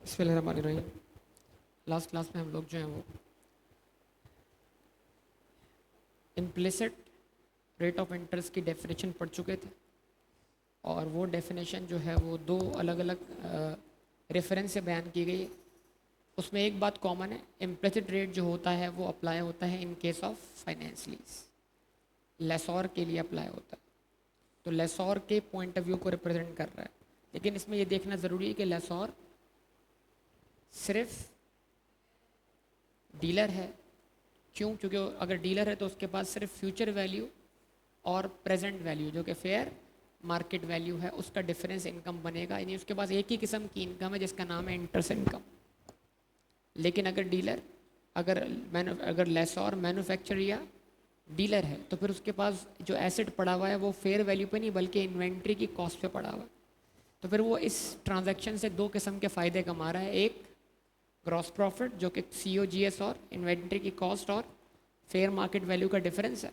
बिस्मिल्लाहिर्रहमानिर्रहीम। Last class में हम लोग जो हैं वो इम्प्लिसिट रेट ऑफ इंटरेस्ट की डेफिनेशन पढ़ चुके थे और वो डेफिनेशन जो है वो दो अलग अलग रेफरेंस से बयान की गई है। उसमें एक बात कॉमन है, इम्प्लिसिट रेट जो होता है वो अप्लाई होता है in case of finance lease, lessor के लिए अप्लाई होता है। तो लेसॉर के पॉइंट ऑफ व्यू को रिप्रेजेंट कर रहा है, लेकिन इसमें ये देखना ज़रूरी है कि लेसॉर सिर्फ डीलर है। क्यों? क्योंकि अगर डीलर है तो उसके पास सिर्फ फ्यूचर वैल्यू और प्रेजेंट वैल्यू जो कि फेयर मार्केट वैल्यू है उसका डिफरेंस इनकम बनेगा, यानी उसके पास एक ही किस्म की इनकम है जिसका नाम है इंटरेस्ट इनकम। लेकिन अगर डीलर अगर लेसॉर मैन्युफैक्चर या डीलर है तो फिर उसके पास जो एसेट पड़ा हुआ है वो फेयर वैल्यू पे नहीं बल्कि इन्वेंट्री की कॉस्ट पे पड़ा हुआ है। तो फिर वो इस ट्रांजैक्शन से दो किस्म के फ़ायदे कमा रहा है, एक ग्रॉस प्रॉफिट जो कि COGS और इन्वेंट्री की कॉस्ट और फेयर मार्केट वैल्यू का डिफरेंस है,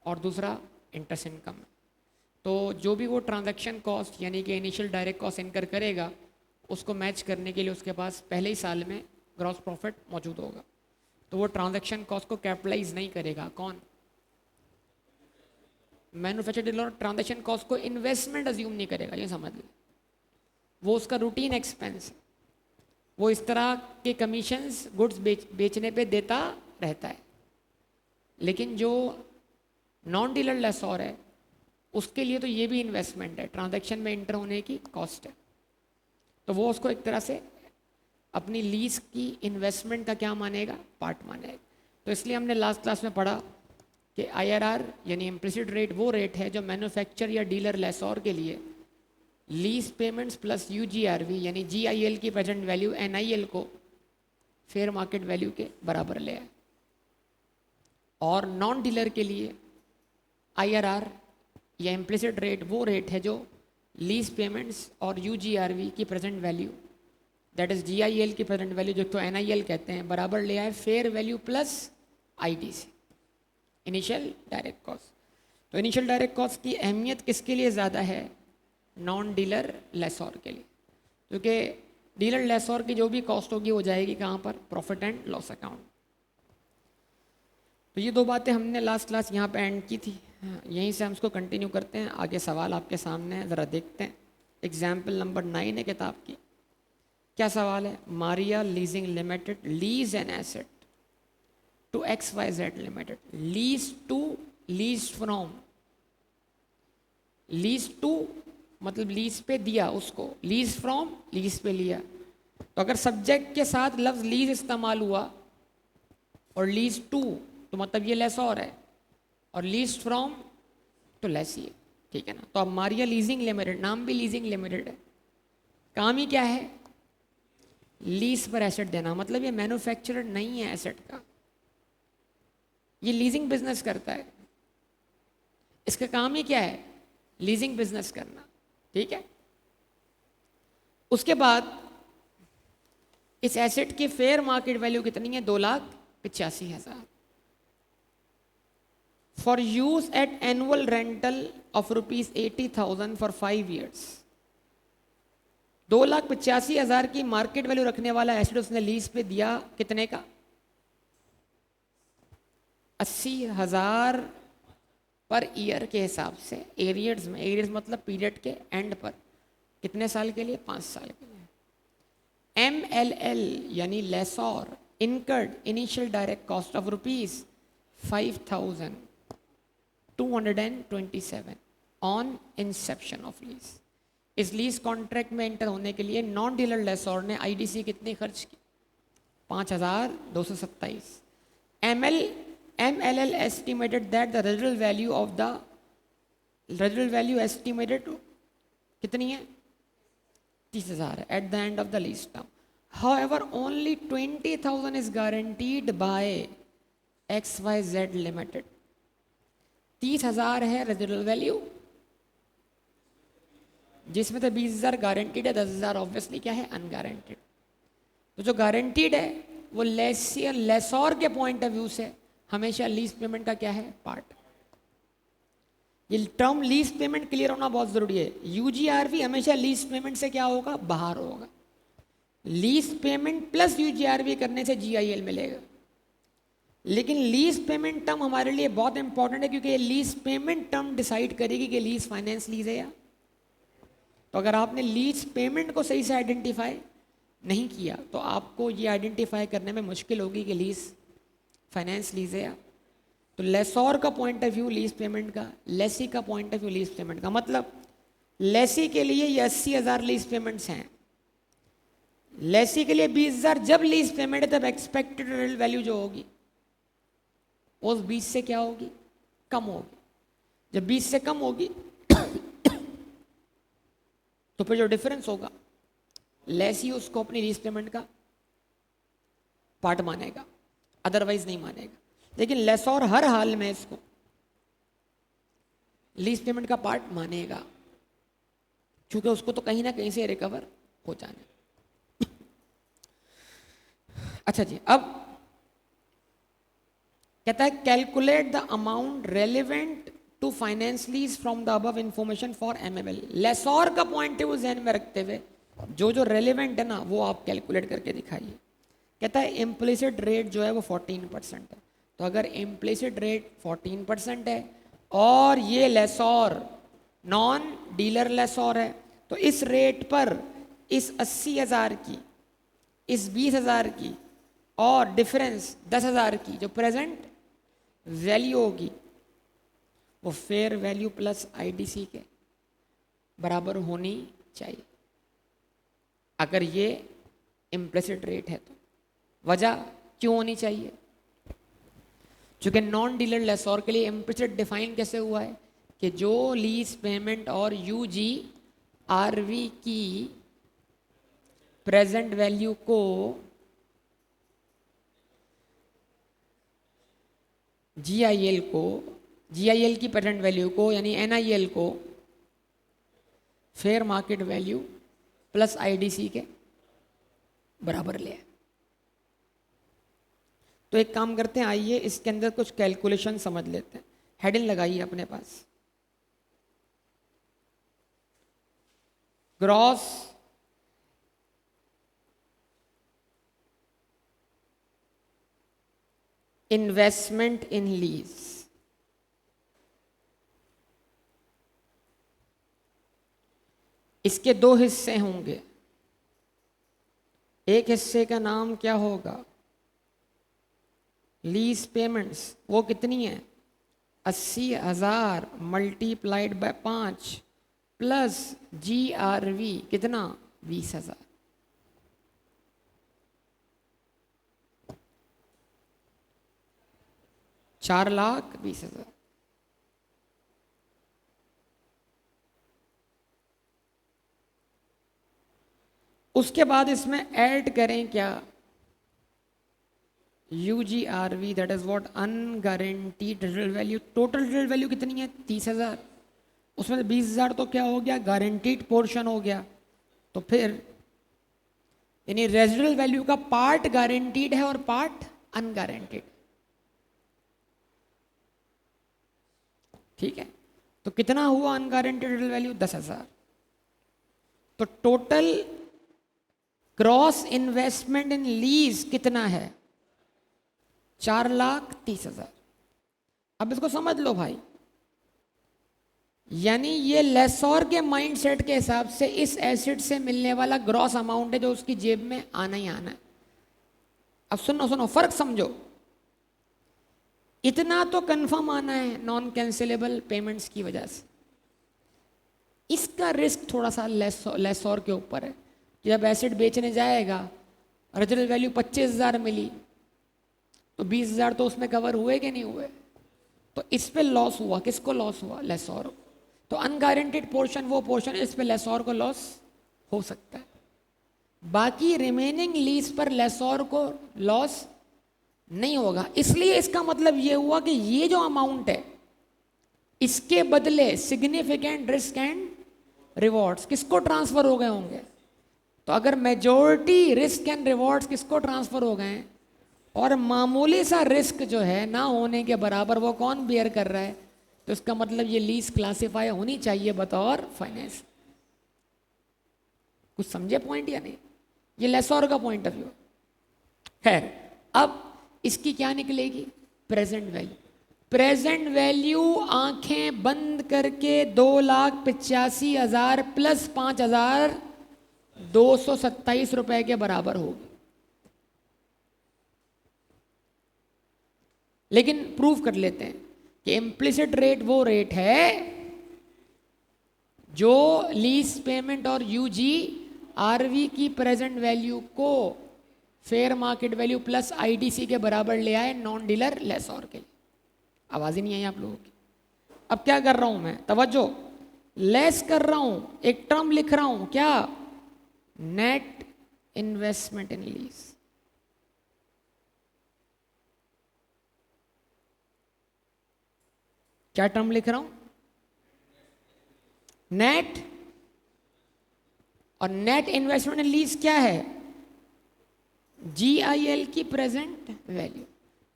और दूसरा इंटरेस्ट इनकम है। तो जो भी वो ट्रांजैक्शन कॉस्ट यानी कि इनिशियल डायरेक्ट कॉस्ट इनकर करेगा उसको मैच करने के लिए उसके पास पहले ही साल में ग्रॉस प्रॉफिट मौजूद होगा। तो वो ट्रांजैक्शन कॉस्ट को कैपिटलाइज नहीं करेगा। कौन? मैन्युफैक्चर डीलर ट्रांजैक्शन कॉस्ट को इन्वेस्टमेंट अज्यूम नहीं करेगा, ये समझ लो। वो उसका रूटीन एक्सपेंस है, वो इस तरह के कमीशंस गुड्स बेचने पे देता रहता है। लेकिन जो नॉन डीलर लेसॉर है उसके लिए तो ये भी इन्वेस्टमेंट है, ट्रांजैक्शन में इंटर होने की कॉस्ट है। तो वो उसको एक तरह से अपनी लीज की इन्वेस्टमेंट का क्या मानेगा? पार्ट मानेगा। तो इसलिए हमने लास्ट क्लास में पढ़ा कि IRR यानी इम्प्लिसिट रेट वो रेट है जो मैन्युफैक्चर या डीलर लेसॉर के लिए लीज पेमेंट्स प्लस UGRV यानी GIL की प्रेजेंट वैल्यू NIL को फेयर मार्केट वैल्यू के बराबर ले आए। और नॉन डीलर के लिए IRR या इम्प्लिसिट रेट वो रेट है जो लीज पेमेंट्स और UGRV की present value that is GIL की प्रेजेंट वैल्यू जो तो NIL कहते हैं बराबर ले आए fair value plus IDC initial direct cost. तो इनिशियल डायरेक्ट कॉस्ट की अहमियत किसके लिए ज़्यादा है? नॉन डीलर लेसॉर के लिए, क्योंकि डीलर लेसॉर की जो भी कॉस्ट होगी वो जाएगी कहाँ पर? Profit and loss account. तो ये दो बातें हमने लास्ट क्लास यहाँ पे एंड की थी, यहीं से हम इसको कंटिन्यू करते हैं। आगे सवाल आपके सामने है, ज़रा देखते हैं। एग्जाम्पल नंबर 9 है किताब की। क्या सवाल है? Maria leasing limited lease an asset to XYZ limited. Lease to, lease from. Lease to मतलब लीज पे दिया उसको, लीज फ्रॉम लीज पे लिया। तो अगर सब्जेक्ट के साथ लफ्ज लीज इस्तेमाल हुआ और लीज टू तो मतलब ये लेसॉर है, और लीज फ्रॉम तो लेसी है, ठीक है ना। तो अब मारिया लीजिंग लिमिटेड, नाम भी लीजिंग लिमिटेड है, काम ही क्या है? लीज पर एसेट देना। मतलब ये मैन्युफैक्चरर नहीं है एसेट का, ये लीजिंग बिजनेस करता है। इसका काम ही क्या है? लीजिंग बिजनेस करना, ठीक है। उसके बाद इस एसेट की फेयर मार्केट वैल्यू कितनी है? 2,85,000 for use at annual rental of ₹80,000 for 5 years। 2,85,000 की मार्केट वैल्यू रखने वाला एसेट उसने लीज पे दिया कितने का? 80,000 पर ईयर के हिसाब से, एरियड्स में, एरियड्स मतलब पीरियड के एंड पर। कितने साल के लिए? 5 साल के लिए। MLL यानी lessor incurred initial direct cost of ₹5,227 on inception of lease. इस लीज कॉन्ट्रैक्ट में एंटर होने के लिए नॉन डीलर लेसॉर ने IDC कितनी खर्च की? 5,227। MLL estimated that the residual value of the residual value estimated कितनी है? 30,000 at the end of the lease term. However, only 20,000 is guaranteed by XYZ Limited. 30,000 है रेजिडुअल वैल्यू, जिसमें तो 20,000 गारंटीड है, 10,000 ऑब्वियसली क्या है? अनगारंटीड। तो जो गारंटीड है वो लेसॉर के पॉइंट ऑफ व्यू से हमेशा लीज पेमेंट का क्या है? पार्ट। ये टर्म लीज पेमेंट क्लियर होना बहुत जरूरी है। UGRV हमेशा लीज पेमेंट से क्या होगा? बाहर होगा। लीज पेमेंट प्लस यूजीआरवी करने से जीआईएल मिलेगा। लेकिन लीज पेमेंट टर्म हमारे लिए बहुत इंपॉर्टेंट है, क्योंकि ये लीज पेमेंट टर्म डिसाइड करेगी कि लीज फाइनेंस लीज है या। तो अगर आपने लीज पेमेंट को सही से आइडेंटिफाई नहीं किया तो आपको ये आइडेंटिफाई करने में मुश्किल होगी कि लीज फाइनेंस लीज है या। तो लेसोर का point of view lease payment का, लेसी का point of view lease payment का। मतलब लेसी के लिए ये 80,000 लीज पेमेंट्स हैं, लेसी के लिए 20,000 जब लीज पेमेंट है, तब एक्सपेक्टेड रियल वैल्यू जो होगी उस 20 से क्या होगी, कम होगी। जब 20 से कम होगी तो फिर जो डिफरेंस होगा लेसी उसको अपनी लीज पेमेंट का पार्ट मानेगा, अदरवाइज नहीं मानेगा। लेकिन लेसोर हर हाल में इसको लीज पेमेंट का पार्ट मानेगा, क्योंकि उसको तो कहीं ना कहीं से रिकवर हो जाने। अच्छा जी, अब कहता है calculate the amount relevant to finance lease from the above information for MML. Lessor का पॉइंट है वो ध्यान में रखते हुए जो जो रेलिवेंट है ना वो आप कैलकुलेट करके दिखाइए। कहता है इम्प्लिसिट रेट जो है वो 14% है। तो अगर इम्प्लिसिट रेट 14% है और ये लेसोर नॉन डीलर लेसोर है, तो इस रेट पर इस 80,000 की, इस 20,000 की और डिफरेंस 10,000 की जो प्रेजेंट वैल्यू होगी वो फेयर वैल्यू प्लस आईडीसी के बराबर होनी चाहिए, अगर ये इम्प्लिसिट रेट है तो। वजह क्यों होनी चाहिए? क्योंकि नॉन डीलर लेसोर के लिए इम्प्लिसिट डिफाइन कैसे हुआ है कि जो लीज पेमेंट और यूजीआरवी की प्रेजेंट वैल्यू को जीआईएल की प्रेजेंट वैल्यू को यानी एनआईएल को fair market value plus IDC के बराबर ले। तो एक काम करते हैं, आइए इसके अंदर कुछ कैलकुलेशन समझ लेते हैं। हेडिंग लगाइए अपने पास, ग्रॉस इन्वेस्टमेंट इन लीज। इसके दो हिस्से होंगे, एक हिस्से का नाम क्या होगा, लीज पेमेंट्स। वो कितनी है, 80,000 मल्टीप्लाइड बाय 5 प्लस जीआरवी कितना, 20,000। $4,20,000। उसके बाद इसमें ऐड करें क्या, UGRV, that is what, unguaranteed real value. Total real value कितनी है, 30,000। उसमें 20,000 तो क्या हो गया, गारंटीड पोर्शन हो गया। तो फिर यानी रेजिडुअल वैल्यू का पार्ट गारंटीड है और पार्ट अनगारंटीड। ठीक है, तो कितना हुआ अनगारंटीड रियल वैल्यू, 10,000। तो टोटल क्रॉस इन्वेस्टमेंट इन लीज कितना है, 4,30,000। अब इसको समझ लो भाई, यानी ये लेसोर के माइंडसेट के हिसाब से इस एसेट से मिलने वाला ग्रॉस अमाउंट है जो उसकी जेब में आना ही आना है। अब सुनो फर्क समझो, इतना तो कंफर्म आना है नॉन कैंसिलेबल पेमेंट्स की वजह से। इसका रिस्क थोड़ा सा लेसोर के ऊपर है कि जब एसेट बेचने जाएगा, रेजिडुअल वैल्यू 25,000 मिली तो 20,000 तो उसमें कवर हुए कि नहीं हुए, तो इस पे लॉस हुआ। किसको लॉस हुआ, लेसोर को। तो अनगारंटेड पोर्शन वो पोर्शन इस पे लेसोर को लॉस हो सकता है, बाकी रिमेनिंग लीज पर लेसोर को लॉस नहीं होगा। इसलिए इसका मतलब ये हुआ कि ये जो अमाउंट है इसके बदले सिग्निफिकेंट रिस्क एंड रिवॉर्ड्स किसको ट्रांसफर हो गए होंगे। तो अगर मेजॉरिटी रिस्क एंड रिवॉर्ड्स किसको ट्रांसफर हो गए हैं और मामूली सा रिस्क जो है ना होने के बराबर वो कौन बियर कर रहा है, तो इसका मतलब ये लीज क्लासिफाई होनी चाहिए बतौर फाइनेंस। कुछ समझे पॉइंट या नहीं? ये लेसोर का पॉइंट ऑफ व्यू। खैर, अब इसकी क्या निकलेगी? Present value. प्रेजेंट वैल्यू आंखें बंद करके 2,85,000 प्लस 5,227 रुपए के बराबर होगी। लेकिन प्रूफ कर लेते हैं कि इम्प्लिसिट रेट वो रेट है जो लीज पेमेंट और यूजी आरवी की प्रेजेंट वैल्यू को fair market value plus IDC के बराबर ले आए नॉन डीलर लेसोर के लिए। आवाज ही नहीं आई आप लोगों की। अब क्या कर रहा हूं मैं? तवज्जो, लेस कर रहा हूं, एक टर्म लिख रहा हूं, क्या? नेट इन्वेस्टमेंट इन लीज। क्या टर्म लिख रहा हूं? नेट। और नेट इन्वेस्टमेंट इन लीज क्या है? जीआईएल की प्रेजेंट वैल्यू।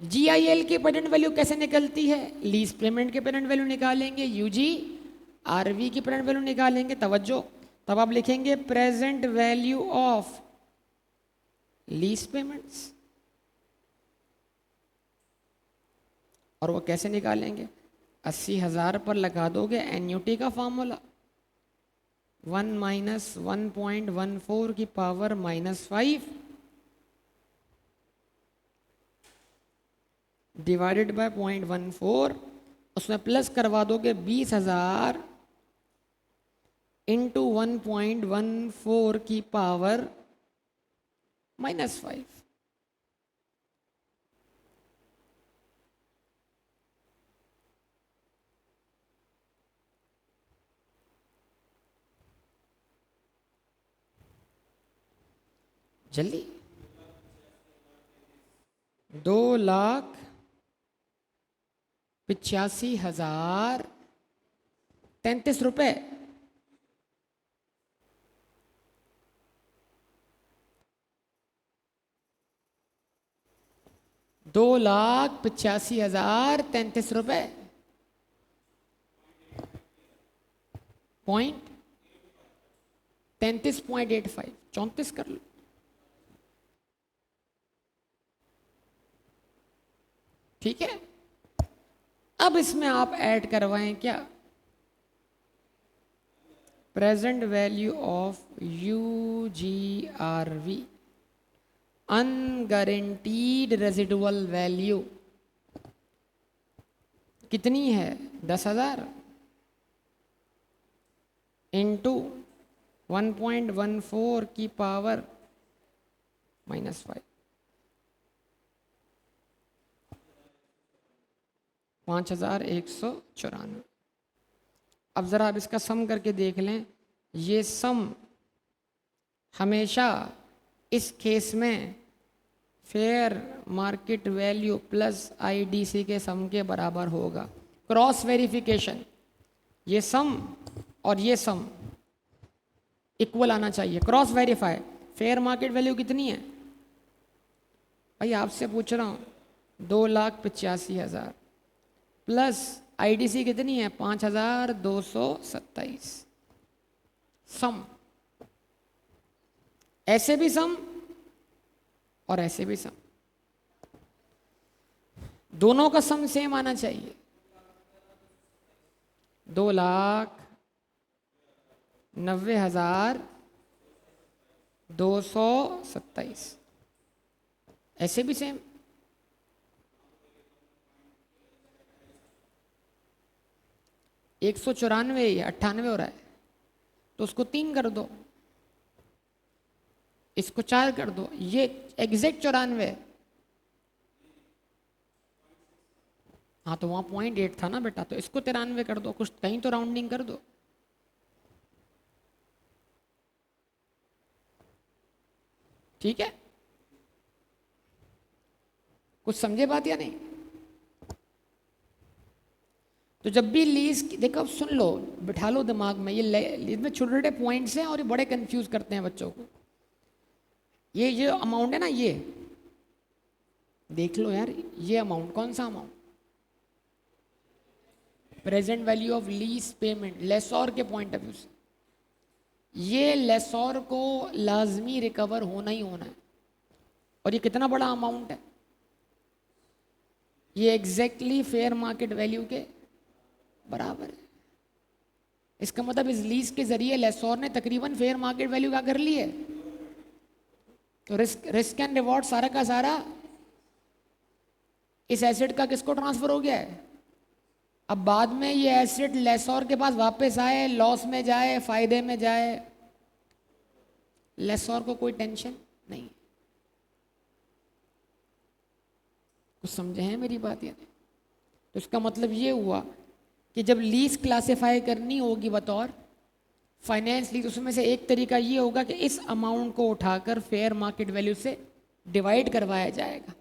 जीआईएल की प्रेजेंट वैल्यू कैसे निकलती है? लीज पेमेंट की प्रेजेंट वैल्यू निकालेंगे, यूजी आरवी की प्रेजेंट वैल्यू निकालेंगे। तवज्जो, तब आप लिखेंगे present value of lease payments. और वो कैसे निकालेंगे? 80,000 पर लगा दोगे एन्यूटी का फॉर्मूला, 1 माइनस 1.14 की पावर -5 डिवाइडेड बाय 0.14, उसमें प्लस करवा दोगे 20,000 इंटू 1.14 की पावर -5। जल्दी 2,85,033 रुपए। ₹2,85,033 पॉइंट 33.85, 34 कर लो। ठीक है, अब इसमें आप ऐड करवाएं क्या? Present value of UGRV, unguaranteed residual value कितनी है? 10,000 इंटू 1.14 की पावर -5, 5,194। अब जरा आप इसका सम करके देख लें। ये सम हमेशा इस केस में fair market value plus IDC के सम के बराबर होगा। क्रॉस वेरिफिकेशन, ये सम और ये सम इक्वल आना चाहिए। Cross verify, fair market value कितनी है भाई? आपसे पूछ रहा हूँ, 2,85,000 प्लस आईडीसी कितनी है? 5,227। सम, ऐसे भी सम और ऐसे भी सम, दोनों का सम सेम आना चाहिए। 2,90,227, ऐसे भी सेम। एक 194 या 98 हो रहा है, तो उसको 3 कर दो, इसको 4 कर दो, ये एग्जैक्ट 94। हाँ, तो वहां 0.8 था ना बेटा, तो इसको 93 कर दो, कुछ कहीं तो राउंडिंग कर दो। ठीक है, कुछ समझे बात या नहीं? तो जब भी लीज, देखो अब सुन लो, बिठा लो दिमाग में, ये लीज में छोटे छोटे पॉइंट्स हैं और ये बड़े कंफ्यूज करते हैं बच्चों को। ये जो अमाउंट है ना, ये देख लो यार, ये अमाउंट कौन सा amount? Present value of lease payment, lessor के पॉइंट ऑफ व्यू से। ये लेसोर को लाजमी रिकवर होना ही होना है। और ये कितना बड़ा अमाउंट है, ये एग्जैक्टली फेयर मार्केट वैल्यू के बराबर है। इसका मतलब इस लीज के जरिए लेसोर ने तकरीबन फेयर मार्केट वैल्यू क्या कर ली है। तो रिस्क रिस्क एंड रिवॉर्ड सारा का सारा इस एसेट का किसको ट्रांसफर हो गया है। अब बाद में ये एसेट लेसोर के पास वापस आए, लॉस में जाए, फायदे में जाए, लेसोर को कोई टेंशन नहीं। कुछ समझे हैं मेरी बात या नहीं। तो इसका मतलब ये हुआ कि जब लीज क्लासिफाई करनी होगी बतौर फाइनेंस लीज, उसमें से एक तरीका ये होगा कि इस अमाउंट को उठाकर फेयर मार्केट वैल्यू से डिवाइड करवाया जाएगा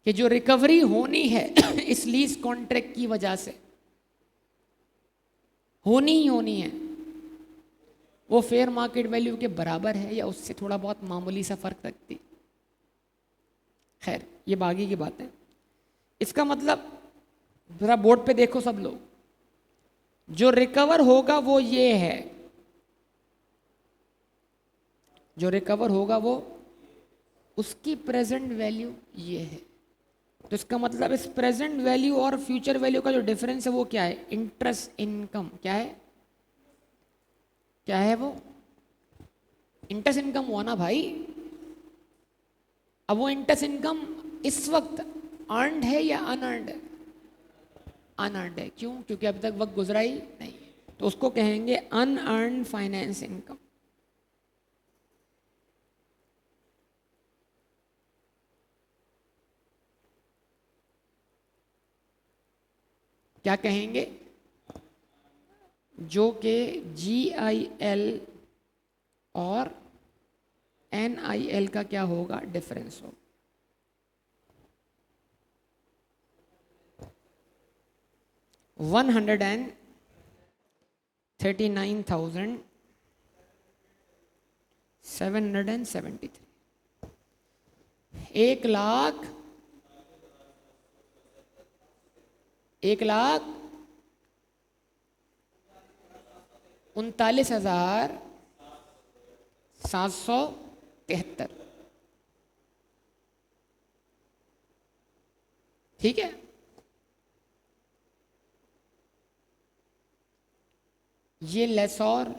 कि जो रिकवरी होनी है इस लीज कॉन्ट्रैक्ट की वजह से होनी ही होनी है, वो फेयर मार्केट वैल्यू के बराबर है या उससे थोड़ा बहुत मामूली सा फर्क रखती। खैर ये बागी की बात है। इसका मतलब जरा बोर्ड पे देखो सब लोग, जो रिकवर होगा वो ये है, जो रिकवर होगा वो उसकी प्रेजेंट वैल्यू ये है। तो इसका मतलब इस प्रेजेंट वैल्यू और फ्यूचर वैल्यू का जो डिफरेंस है वो क्या है, इंटरेस्ट इनकम। क्या है, क्या है वो, इंटरेस्ट इनकम हुआ ना भाई। अब वो इंटरेस्ट इनकम इस वक्त अर्नड है या अनअर्नड है, अनअर्नड है। क्यों, क्योंकि अभी तक वक्त गुजरा ही नहीं, तो उसको कहेंगे अनअर्नड फाइनेंस इनकम। क्या कहेंगे, जो कि GIL और NIL का क्या होगा, डिफरेंस होगा। $139,773, 1,39,773। ठीक है, ये लेसोर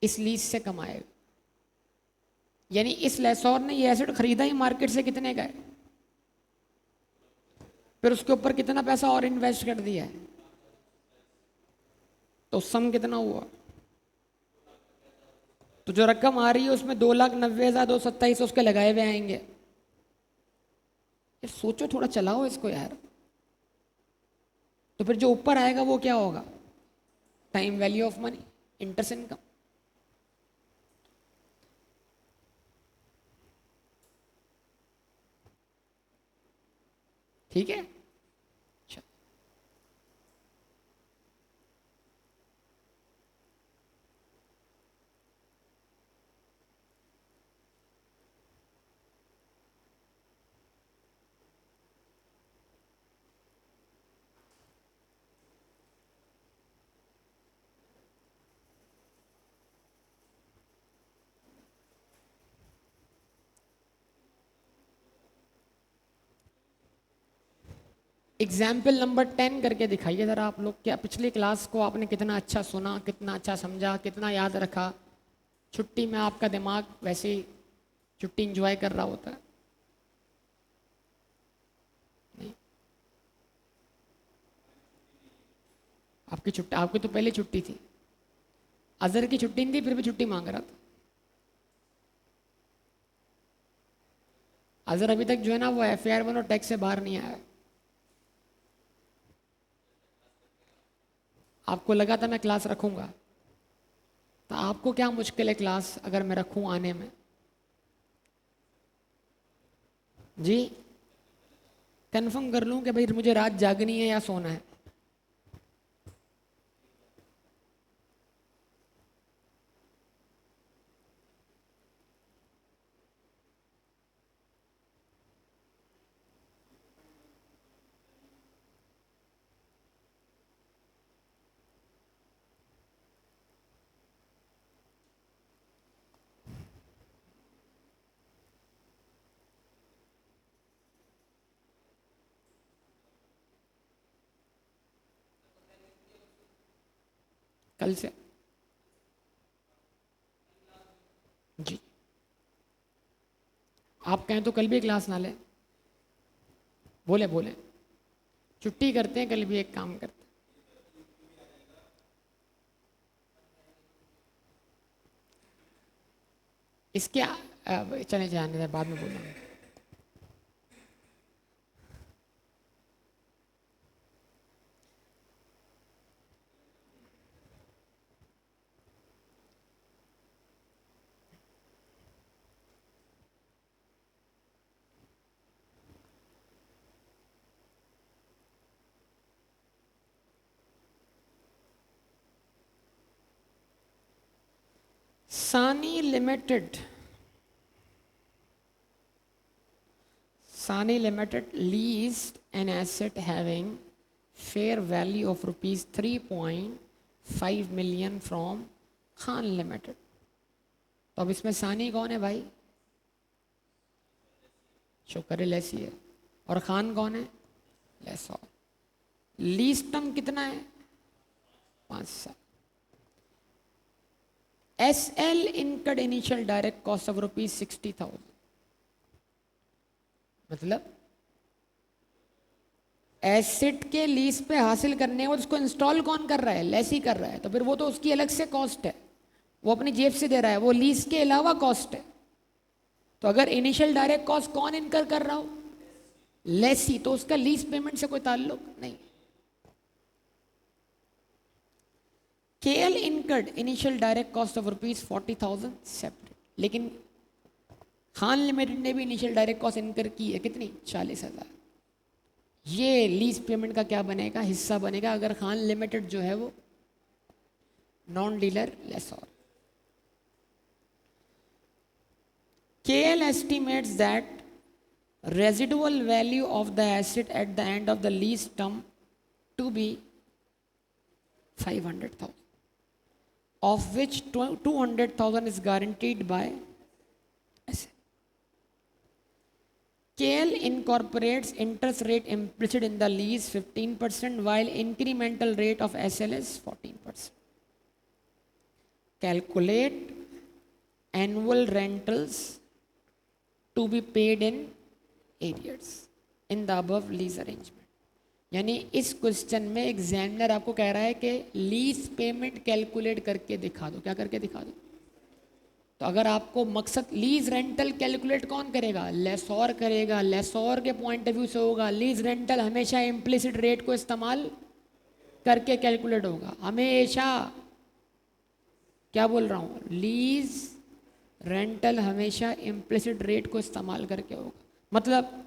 इस लीज से कमाएगा, यानी इस लेसोर ने ये एसेट खरीदा ही मार्केट से कितने का है, फिर उसके ऊपर कितना पैसा और इन्वेस्ट कर दिया है, तो सम कितना हुआ। तो जो रकम आ रही है उसमें 2,90,227 उसके लगाए हुए आएंगे। ये सोचो, थोड़ा चलाओ इसको यार। तो फिर जो ऊपर आएगा वो क्या होगा, time value of money, interest income. ठीक है, अच्छा। एग्जाम्पल नंबर 10 करके दिखाइए ज़रा आप लोग, क्या पिछली क्लास को आपने कितना अच्छा सुना, कितना अच्छा समझा, कितना याद रखा। छुट्टी में आपका दिमाग वैसे ही छुट्टी इंजॉय कर रहा होता है। नहीं, आपकी छुट्टी, आपकी तो पहले छुट्टी थी। अजहर की छुट्टी नहीं थी, फिर भी छुट्टी मांग रहा था। अजहर अभी तक जो है ना वो FIR 1 और टैक्स से बाहर नहीं आया। आपको लगा था मैं क्लास रखूंगा, तो आपको क्या मुश्किल है क्लास अगर मैं रखूं आने में। जी, कंफर्म कर लूं कि भाई मुझे रात जागनी है या सोना है। कल से जी। आप कहें तो कल भी क्लास ना लें, बोले बोले छुट्टी करते हैं, कल भी एक काम करते हैं। इसके चले जाने दें, बाद में बोलूँगा। सानी limited, Sani Limited leased an asset having fair value of rupees 3.5 million from Khan Limited। तो अब इसमें सानी कौन है भाई? शुक्र लेसी है। और खान कौन है? लेसौर। लीज टर्म कितना है? 5 साल। SL incurred initial direct cost of rupees 60,000। मतलब एसेट के लीज पे हासिल करने को उसको इंस्टॉल कौन कर रहा है? लेसी कर रहा है, तो फिर वो तो उसकी अलग से कॉस्ट है, वो अपनी जेब से दे रहा है, वो लीज के अलावा कॉस्ट है। तो अगर इनिशियल डायरेक्ट कॉस्ट कौन इनकर कर रहा हो? लेसी, तो उसका लीज पेमेंट से कोई ताल्लुक नहीं। KL incurred initial direct cost of rupees 40,000 separate, लेकिन खान लिमिटेड ने भी इनिशियल डायरेक्ट कॉस्ट इनकर की है, कितनी? 40,000। ये लीज पेमेंट का क्या बनेगा? हिस्सा बनेगा, अगर खान लिमिटेड जो है वो non dealer lessor. KL estimates that residual value of the asset at the end of the lease term to be 500,000, of which 200,000 is guaranteed by asset. KL incorporates interest rate implicit in the lease 15%, while incremental rate of SL is 14%. Calculate annual rentals to be paid in arrears in the above lease arrangement। यानी इस question में examiner आपको कह रहा है कि lease payment calculate करके दिखा दो। क्या करके दिखा दो? तो अगर आपको मकसद, लीज रेंटल कैलकुलेट कौन करेगा? लेसॉर करेगा। लेसॉर के पॉइंट ऑफ व्यू से होगा, लीज रेंटल हमेशा इम्प्लिसिट रेट को इस्तेमाल करके कैलकुलेट होगा, हमेशा। क्या बोल रहा हूँ? लीज रेंटल हमेशा इम्प्लिसिट रेट को इस्तेमाल करके होगा। मतलब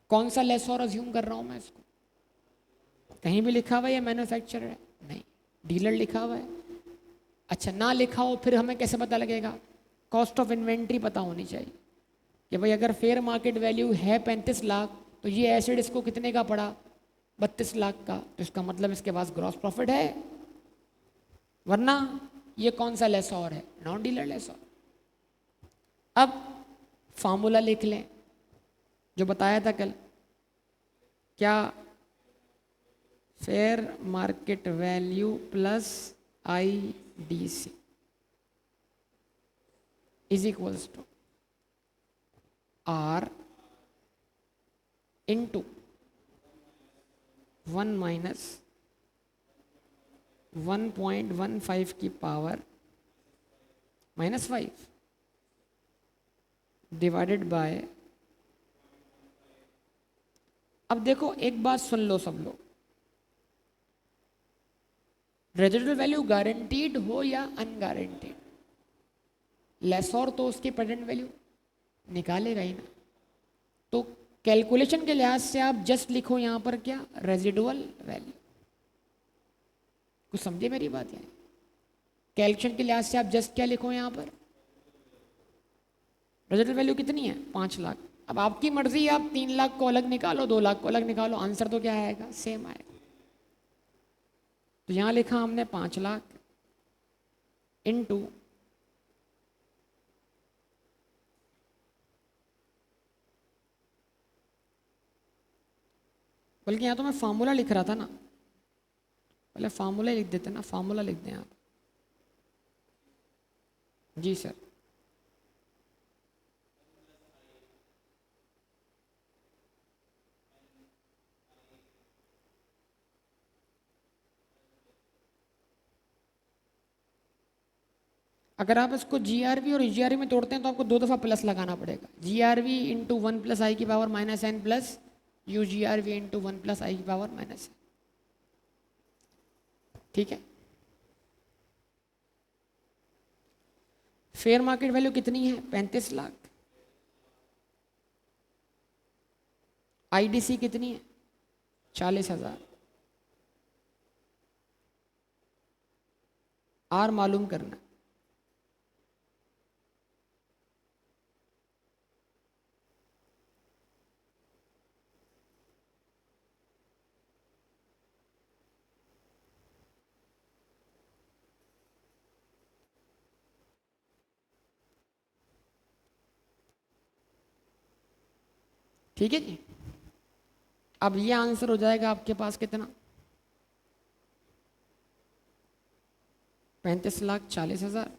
कौन सा लेसॉर अज्यूम कर रहा हूँ मैं इसको? कहीं भी लिखा हुआ है या मैन्युफैक्चरर है? नहीं, डीलर लिखा हुआ है। अच्छा, ना लिखा हो फिर हमें कैसे पता लगेगा? कॉस्ट ऑफ इन्वेंट्री पता होनी चाहिए कि भाई अगर फेयर मार्केट वैल्यू है 35 लाख तो ये एसेट इसको कितने का पड़ा? 32 लाख का। तो इसका मतलब इसके पास ग्रॉस प्रॉफिट है, वरना ये कौन सा लेसॉर है? Non dealer lessor. अब फॉर्मूला लिख लें जो बताया था कल। क्या? Fair market value plus IDC is equals to R into 1 minus 1.15 की पावर -5 डिवाइडेड बाय। अब देखो एक बात सुन लो सब लोग, रेजिडुअल वैल्यू गारंटीड हो या अनगारंटीड, लेसॉर तो उसकी प्रेजेंट वैल्यू निकालेगा ही ना। तो कैलकुलेशन के लिहाज से आप जस्ट लिखो यहां पर क्या? Residual value. कुछ समझे मेरी बात? है कैलकुलेशन के लिहाज से आप जस्ट क्या लिखो यहां पर? रेजिडुअल वैल्यू कितनी है? 5 लाख। अब आपकी मर्जी है, आप 3 लाख को अलग निकालो, 2 लाख को अलग निकालो, आंसर तो क्या आएगा? सेम आएगा। तो यहां लिखा हमने 5 लाख इंटू बल्कि यहां तो मैं फॉर्मूला लिख रहा था ना, पहले फार्मूला लिख देते ना, फार्मूला लिख दें आप। जी सर। अगर आप इसको जी आर वी और जी आर वी में तोड़ते हैं तो आपको 2 दफ़ा प्लस लगाना पड़ेगा। G R V into one plus I की power minus N plus U G R V into one plus I की पावर माइनस एन। ठीक है। फेयर मार्केट वैल्यू कितनी है? 35 लाख। आईडीसी कितनी है? 40,000। आर मालूम करना। ठीक है जी। अब ये आंसर हो जाएगा आपके पास कितना? 35,40,000।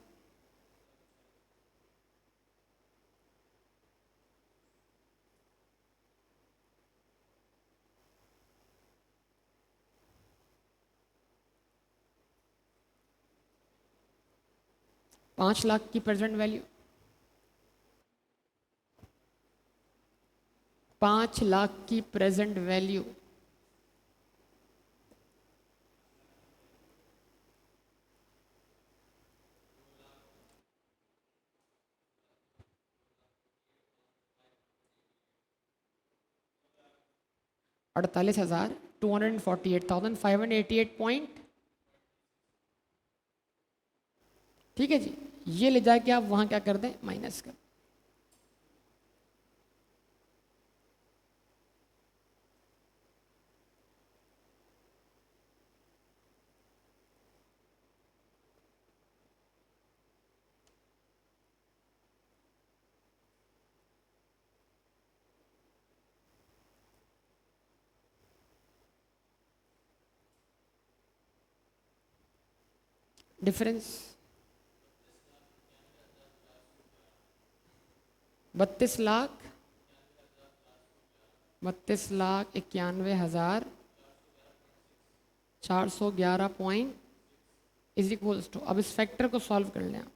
₹5 लाख की प्रेजेंट वैल्यू, 5 लाख की प्रेजेंट वैल्यू। $48,248,588 ठीक है जी। ये ले जाके आप वहां क्या कर दें? माइनस कर। Difference 32 lakh 32,91,411 is equals to, अब इस फैक्टर को सॉल्व कर लें आप।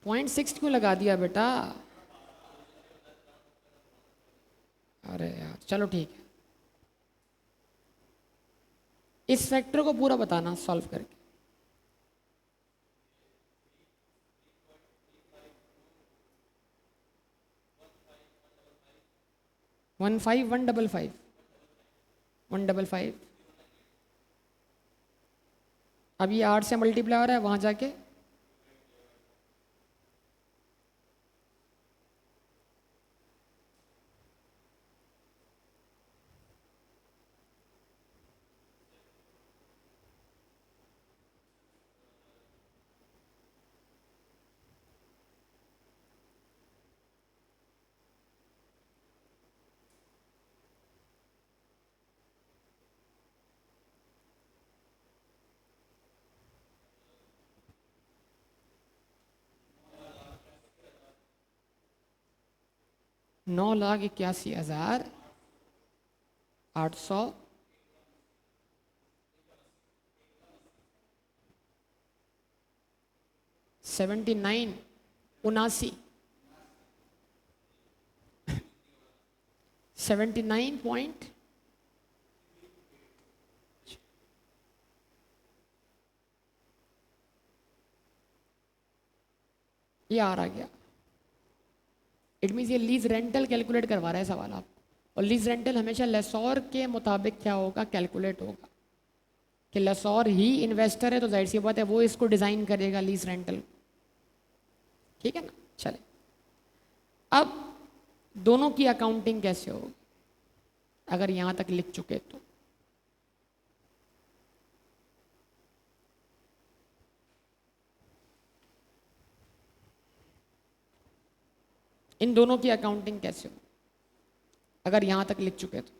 .6 क्यों लगा दिया बेटा? अरे यार चलो ठीक है। इस फैक्टर को पूरा बताना सॉल्व करके। 15,155 155। अब ये 8 से मल्टीप्लाई हो रहा है वहां जाके। $9,81,879 79 79 ये आ रहा गया। इट मीन्स ये लीज रेंटल कैलकुलेट करवा रहा है सवाल आप। और लीज रेंटल हमेशा लेसोर के मुताबिक क्या होगा? कैलकुलेट होगा। कि लेसोर ही इन्वेस्टर है तो जाहिर सी बात है वो इसको डिज़ाइन करेगा लीज रेंटल। ठीक है ना? चले अब दोनों की अकाउंटिंग कैसे होगी अगर यहां तक लिख चुके तो। इन दोनों की अकाउंटिंग कैसे हो, अगर यहां तक लिख चुके तो?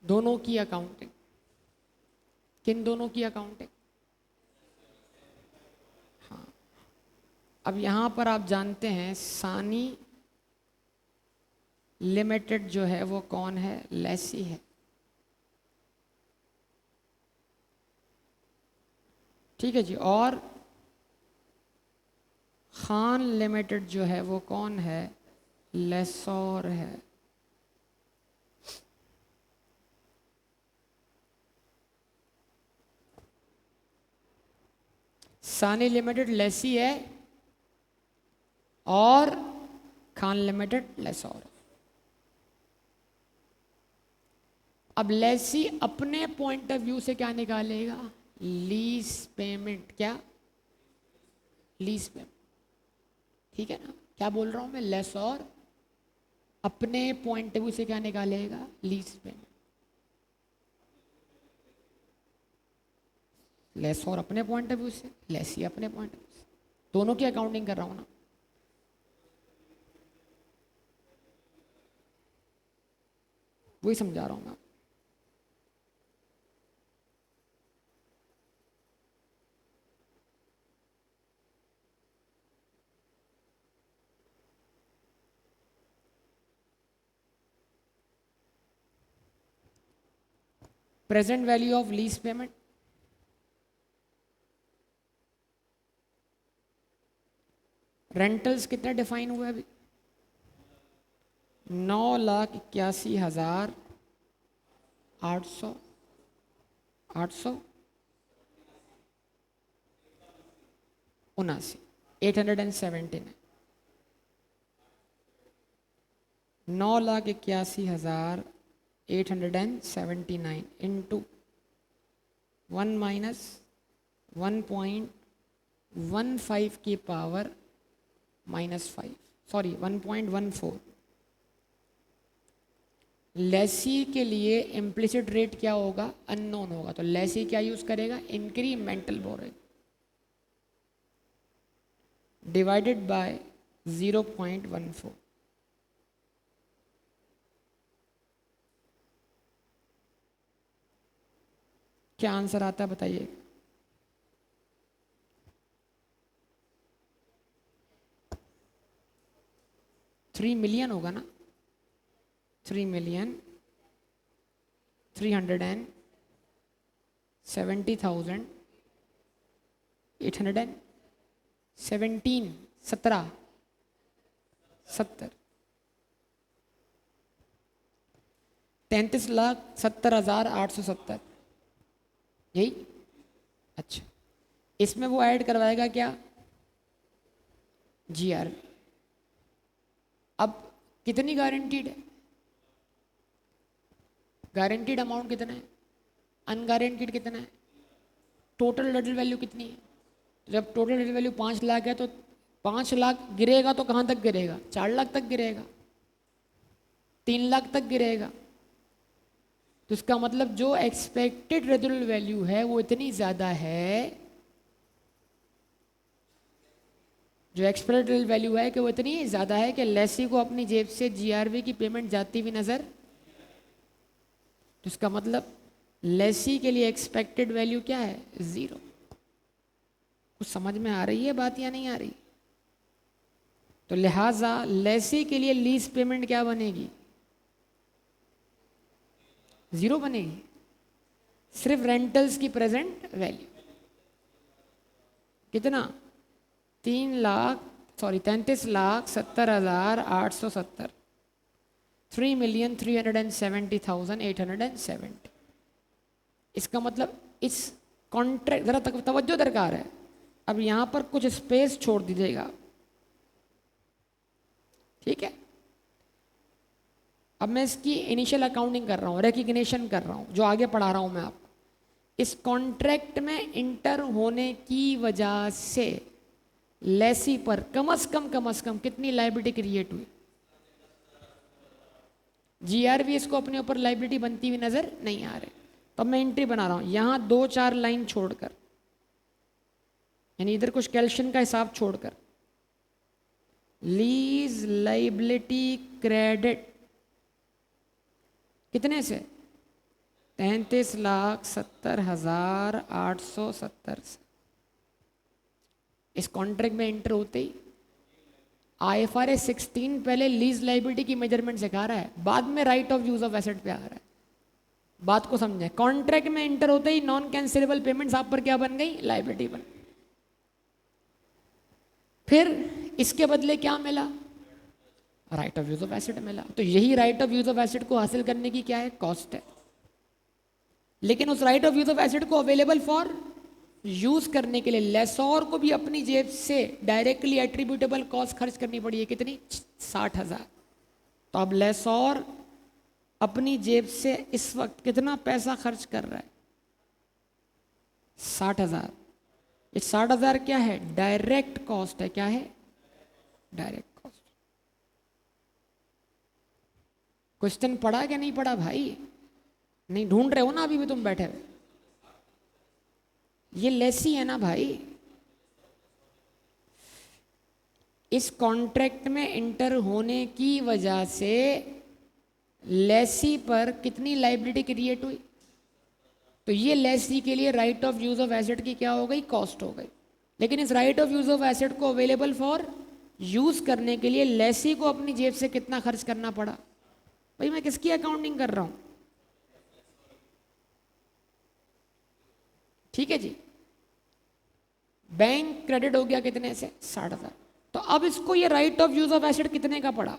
दोनों की अकाउंटिंग, किन दोनों की अकाउंटिंग? हाँ, अब यहां पर आप जानते हैं सानी लिमिटेड जो है वो कौन है? लेसी है। ठीक है जी। और खान लिमिटेड जो है वो कौन है? लेसोर है। सानी लिमिटेड लेसी है और खान लिमिटेड लेसोर। अब लेसी अपने पॉइंट ऑफ व्यू से क्या निकालेगा? Lease payment. क्या? Lease payment. ठीक है ना? क्या बोल रहा हूं मैं? लेसोर अपने पॉइंट ऑफ व्यू से क्या निकालेगा? Lease payment. लेसोर अपने पॉइंट ऑफ व्यू से, लेसी अपने पॉइंट ऑफ व्यू से, दोनों की अकाउंटिंग कर रहा हूं ना। वही समझा रहा हूं मैं। Present value of lease payment, rentals कितने डिफाइन हुए अभी? 9,81,800, 879, 879। 9,81,879 इंटू 1 - 1.15 की पावर -5, सॉरी 1.14। लेसी के लिए इम्प्लिसिट रेट क्या होगा? अननोन होगा। तो लेसी क्या यूज करेगा? Incremental boring divided by 0.14। क्या आंसर आता है बताइए? $3 million होगा ना? 3,370,817, 33,70,870, यही। अच्छा, इसमें वो ऐड करवाएगा क्या? GR। अब कितनी गारंटीड है? गारंटीड अमाउंट कितना है? अनगारंटीड कितना है? टोटल डेटल वैल्यू कितनी है? जब टोटल डेटल वैल्यू 5 लाख है तो 5 लाख गिरेगा तो कहाँ तक गिरेगा? 4 लाख तक गिरेगा, 3 लाख तक गिरेगा। तो इसका मतलब जो एक्सपेक्टेड रेजिडुअल वैल्यू है वो इतनी ज़्यादा है, जो एक्सपेक्टेड वैल्यू है कि वो इतनी ज़्यादा है कि लेसी को अपनी जेब से GRV की पेमेंट जाती हुई नज़र। तो इसका मतलब लेसी के लिए एक्सपेक्टेड वैल्यू क्या है? 0। कुछ समझ में आ रही है बात या नहीं आ रही? तो लिहाजा लेसी के लिए लीज पेमेंट क्या बनेगी? 0 बनेगी। सिर्फ रेंटल्स की प्रेजेंट वैल्यू कितना? 33,70,870, 3,370,870। इसका मतलब इस कॉन्ट्रैक्ट, जरा तवज्जो दरकार है, अब यहां पर कुछ स्पेस छोड़ दीजिएगा, ठीक है। अब मैं इसकी इनिशियल अकाउंटिंग कर रहा हूँ, रिकग्निशन कर रहा हूँ, जो आगे पढ़ा रहा हूँ मैं आपको। इस कॉन्ट्रैक्ट में इंटर होने की वजह से लेसी पर कम से कम कितनी लाइबिलिटी क्रिएट हुई? जीआरवी इसको अपने ऊपर लाइबिलिटी बनती हुई नजर नहीं आ रही। तो मैं एंट्री बना रहा हूं यहां 2-4 लाइन छोड़कर, यानी इधर कुछ कैल्शियम का हिसाब छोड़कर, लीज लाइबिलिटी क्रेडिट कितने से? 33,70,870 से। इस कॉन्ट्रैक्ट में एंटर होते ही IFRS 16 पहले लीज लाइबिलिटी की मेजरमेंट सिखा रहा है, बाद में right of use of asset पे आ रहा है। बात को समझे, कॉन्ट्रैक्ट में एंटर होते ही नॉन कैंसिलेबल पेमेंट्स आप पर क्या बन गई? लाइबिलिटी बन गई। फिर इसके बदले क्या मिला? Right of use of asset मिला। तो यही right of use of asset को हासिल करने की क्या है? कॉस्ट है। लेकिन उस right of use of asset को अवेलेबल फॉर यूज करने के लिए लेसोर को भी अपनी जेब से डायरेक्टली एट्रीब्यूटेबल कॉस्ट खर्च करनी पड़ी है। कितनी? 60,000। तो अब लेसोर अपनी जेब से इस वक्त कितना पैसा खर्च कर रहा है? 60,000। ये 60,000 क्या है? डायरेक्ट कॉस्ट है। क्या है? Direct cost. क्वेश्चन पढ़ा क्या नहीं पढ़ा भाई? नहीं ढूंढ रहे हो ना अभी भी तुम बैठे हुए? ये लेसी है ना भाई। इस कॉन्ट्रैक्ट में इंटर होने की वजह से लेसी पर कितनी लाइबिलिटी क्रिएट हुई? तो ये लेसी के लिए right of use of asset की क्या हो गई? कॉस्ट हो गई। लेकिन इस right of use of asset को अवेलेबल फॉर यूज करने के लिए लेसी को अपनी जेब से कितना खर्च करना पड़ा? भाई मैं किसकी अकाउंटिंग कर रहा हूं? ठीक है जी। बैंक क्रेडिट हो गया कितने से? 60,000। तो अब इसको ये right of use of asset कितने का पड़ा?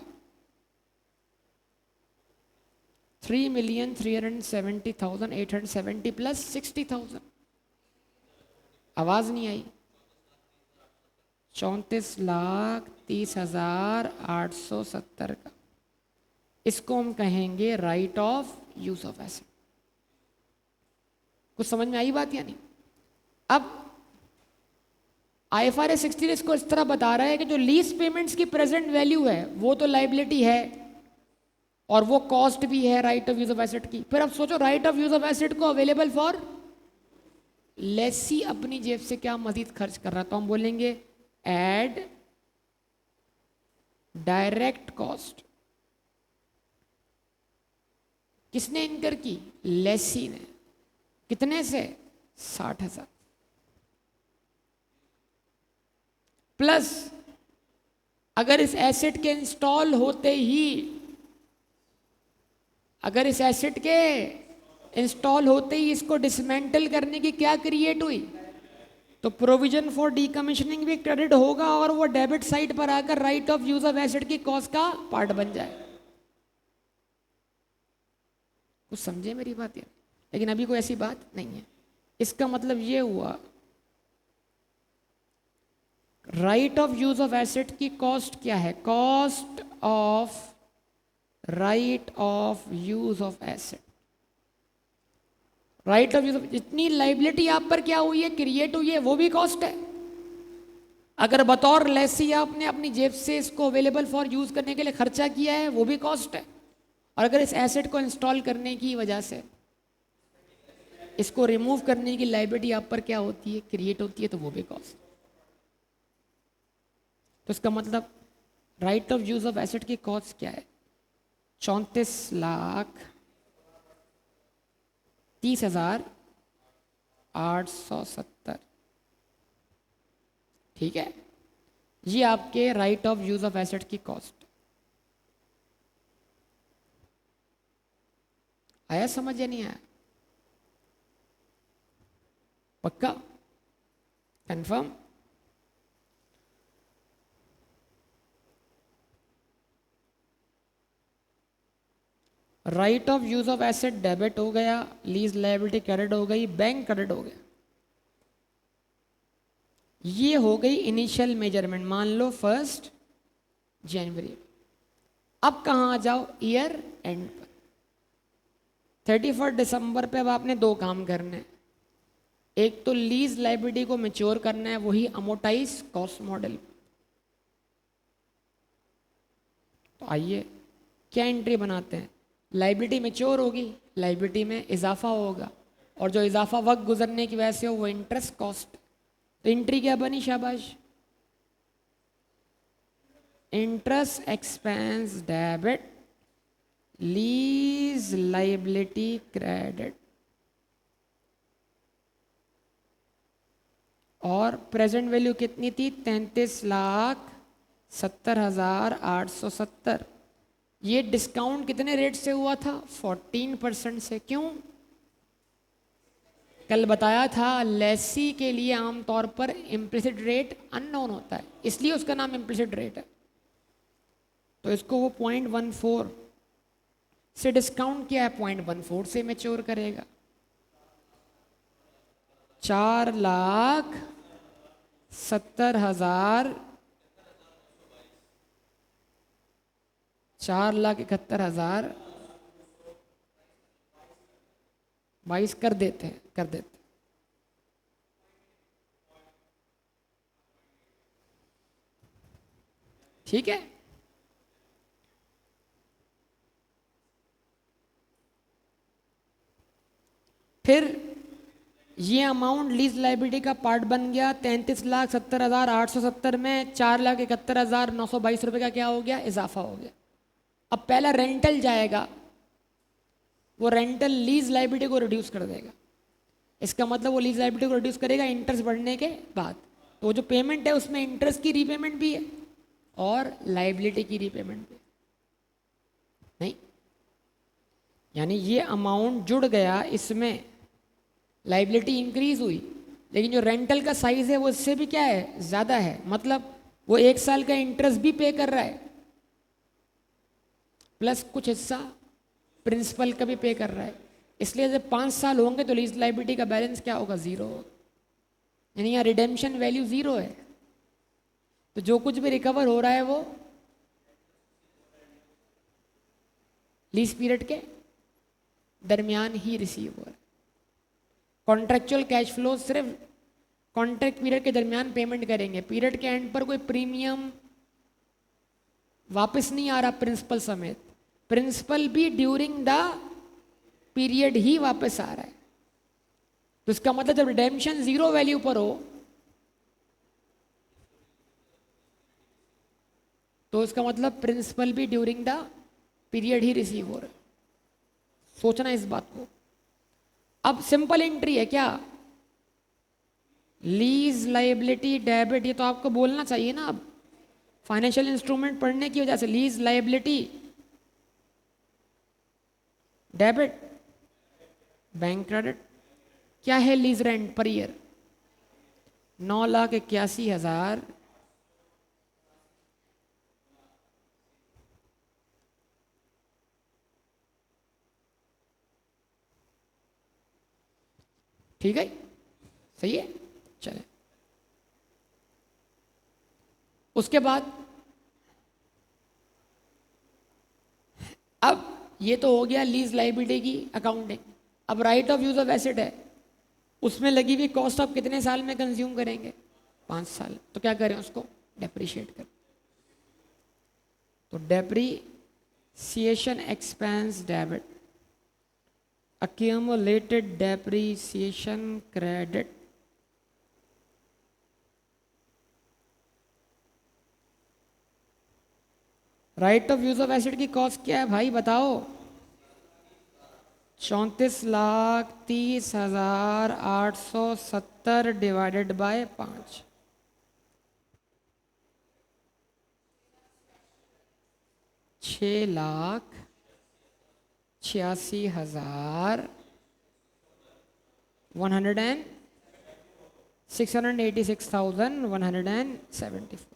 3,370,870 प्लस 60,000। आवाज नहीं आई। 34,30,870 का। इसको हम कहेंगे right of use of asset. कुछ समझ में आई बात या नहीं? अब IFRS 16 इसको इस तरह बता रहा है कि जो लीज पेमेंट्स की प्रेजेंट वैल्यू है वो तो लाइबिलिटी है और वो कॉस्ट भी है right of use of asset की। फिर अब सोचो right of use of asset को अवेलेबल फॉर लेसी अपनी जेब से क्या मजीद खर्च कर रहा है? तो हम बोलेंगे एड डायरेक्ट कॉस्ट। किसने इनकर की? लेसी ने। कितने से? 60,000 प्लस अगर इस एसेट के इंस्टॉल होते ही, अगर इस एसेट के इंस्टॉल होते ही इसको डिसमेंटल करने की क्या क्रिएट हुई? तो प्रोविजन फॉर डीकमीशनिंग भी क्रेडिट होगा और वो डेबिट साइड पर आकर right of use of asset की कॉस्ट का पार्ट बन जाए। कुछ समझे मेरी बात? है लेकिन अभी कोई ऐसी बात नहीं है। इसका मतलब ये हुआ right of use of asset की कॉस्ट क्या है? Cost of right of use of asset. Right of use of, जितनी लाइबिलिटी आप पर क्या हुई है? क्रिएट हुई है, वो भी कॉस्ट है। अगर बतौर लेसी आपने अपनी जेब से इसको अवेलेबल फॉर यूज करने के लिए खर्चा किया है, वो भी कॉस्ट है। और अगर इस एसेट को इंस्टॉल करने की वजह से इसको रिमूव करने की लाइबिलिटी आप पर क्या होती है? क्रिएट होती है, तो वो भी कॉस्ट। तो इसका मतलब right of use of asset की कॉस्ट क्या है? 34,30,870। ठीक है, ये आपके right of use of asset की कॉस्ट। आया समझ या नहीं आया? पक्का? Confirm? Right of use of asset debit हो गया, लीज लायबिलिटी क्रेडिट हो गई, बैंक क्रेडिट हो गया। ये हो गई इनिशियल मेजरमेंट, मान लो 1 जनवरी। अब कहाँ आ जाओ, ईयर एंड पर 31 दिसंबर पे अब आपने दो काम करने हैं। एक तो लीज लायबिलिटी को मैच्योर करना है, वही अमोटाइज कॉस्ट मॉडल। तो आइए क्या एंट्री बनाते हैं। लायबिलिटी मैच्योर होगी, लायबिलिटी में इजाफा होगा, और जो इजाफा वक्त गुजरने की वजह से हो वो इंटरेस्ट कॉस्ट। तो एंट्री क्या बनी, शाबाश, interest expense debit lease liability credit. और प्रेजेंट वैल्यू कितनी थी, 33,70,870। ये डिस्काउंट कितने रेट से हुआ था, 14% से। क्यों, कल बताया था लेसी के लिए आमतौर पर इम्प्लिसिट रेट अननोन होता है, इसलिए उसका नाम इम्प्लिसिट रेट है। तो इसको वो 0.14 से डिस्काउंट किया है, 0.14 से मैच्योर करेगा। 4,70,000, 4,71,022 कर देते हैं, कर देते। ठीक है, फिर ये अमाउंट लीज लाइबिलिटी का पार्ट बन गया। 33,70,870 में 4,71,922 रुपये का क्या हो गया, इजाफा हो गया। अब पहला रेंटल जाएगा, वो रेंटल लीज लाइबिलिटी को रिड्यूस कर देगा। इसका मतलब वो लीज लाइबिलिटी को रिड्यूस करेगा इंटरेस्ट बढ़ने के बाद। तो वो जो पेमेंट है उसमें इंटरेस्ट की रीपेमेंट भी है और लाइबिलिटी की रीपेमेंट भी नहीं, यानी ये अमाउंट जुड़ गया, इसमें लाइबिलिटी इंक्रीज हुई, लेकिन जो रेंटल का साइज है वो इससे भी क्या है, ज़्यादा है। मतलब वो 1 साल का इंटरेस्ट भी पे कर रहा है, प्लस कुछ हिस्सा प्रिंसिपल का भी पे कर रहा है। इसलिए जब 5 साल होंगे तो लीज लाइबिलिटी का बैलेंस क्या होगा, 0 होगा, यानी यहाँ रिडेम्पशन वैल्यू 0 है। तो जो कुछ भी रिकवर हो रहा है वो लीज पीरियड के दरमियान ही रिसीव हो रहा है। कॉन्ट्रेक्चुअल कैश फ्लो सिर्फ कॉन्ट्रैक्ट पीरियड के दरमियान पेमेंट करेंगे, पीरियड के एंड पर कोई प्रीमियम वापस नहीं आ रहा प्रिंसिपल समेत। प्रिंसिपल भी ड्यूरिंग द पीरियड ही वापस आ रहा है। तो इसका मतलब जब रिडेम्पशन 0 वैल्यू पर हो तो इसका मतलब प्रिंसिपल भी during the period he receive हो रहा है। सोचना इस बात को। अब सिंपल एंट्री है क्या, लीज लायबिलिटी डेबिट, ये तो आपको बोलना चाहिए ना। अब फाइनेंशियल इंस्ट्रूमेंट पढ़ने की वजह से lease liability debit bank credit. क्या है लीज रेंट पर ईयर, 9,81,000। ठीक है, सही है, चले। उसके बाद अब ये तो हो गया लीज लायबिलिटी की अकाउंटिंग। अब right of use of asset है, उसमें लगी हुई कॉस्ट आप कितने साल में कंज्यूम करेंगे, 5 साल। तो क्या करें, उसको डेप्रिशिएट करें। तो depreciation expense debit, accumulated depreciation credit, right of use of asset की कॉस्ट क्या है भाई बताओ, 34,30,870 डिवाइडेड बाय 5, 6,86,100 686,174।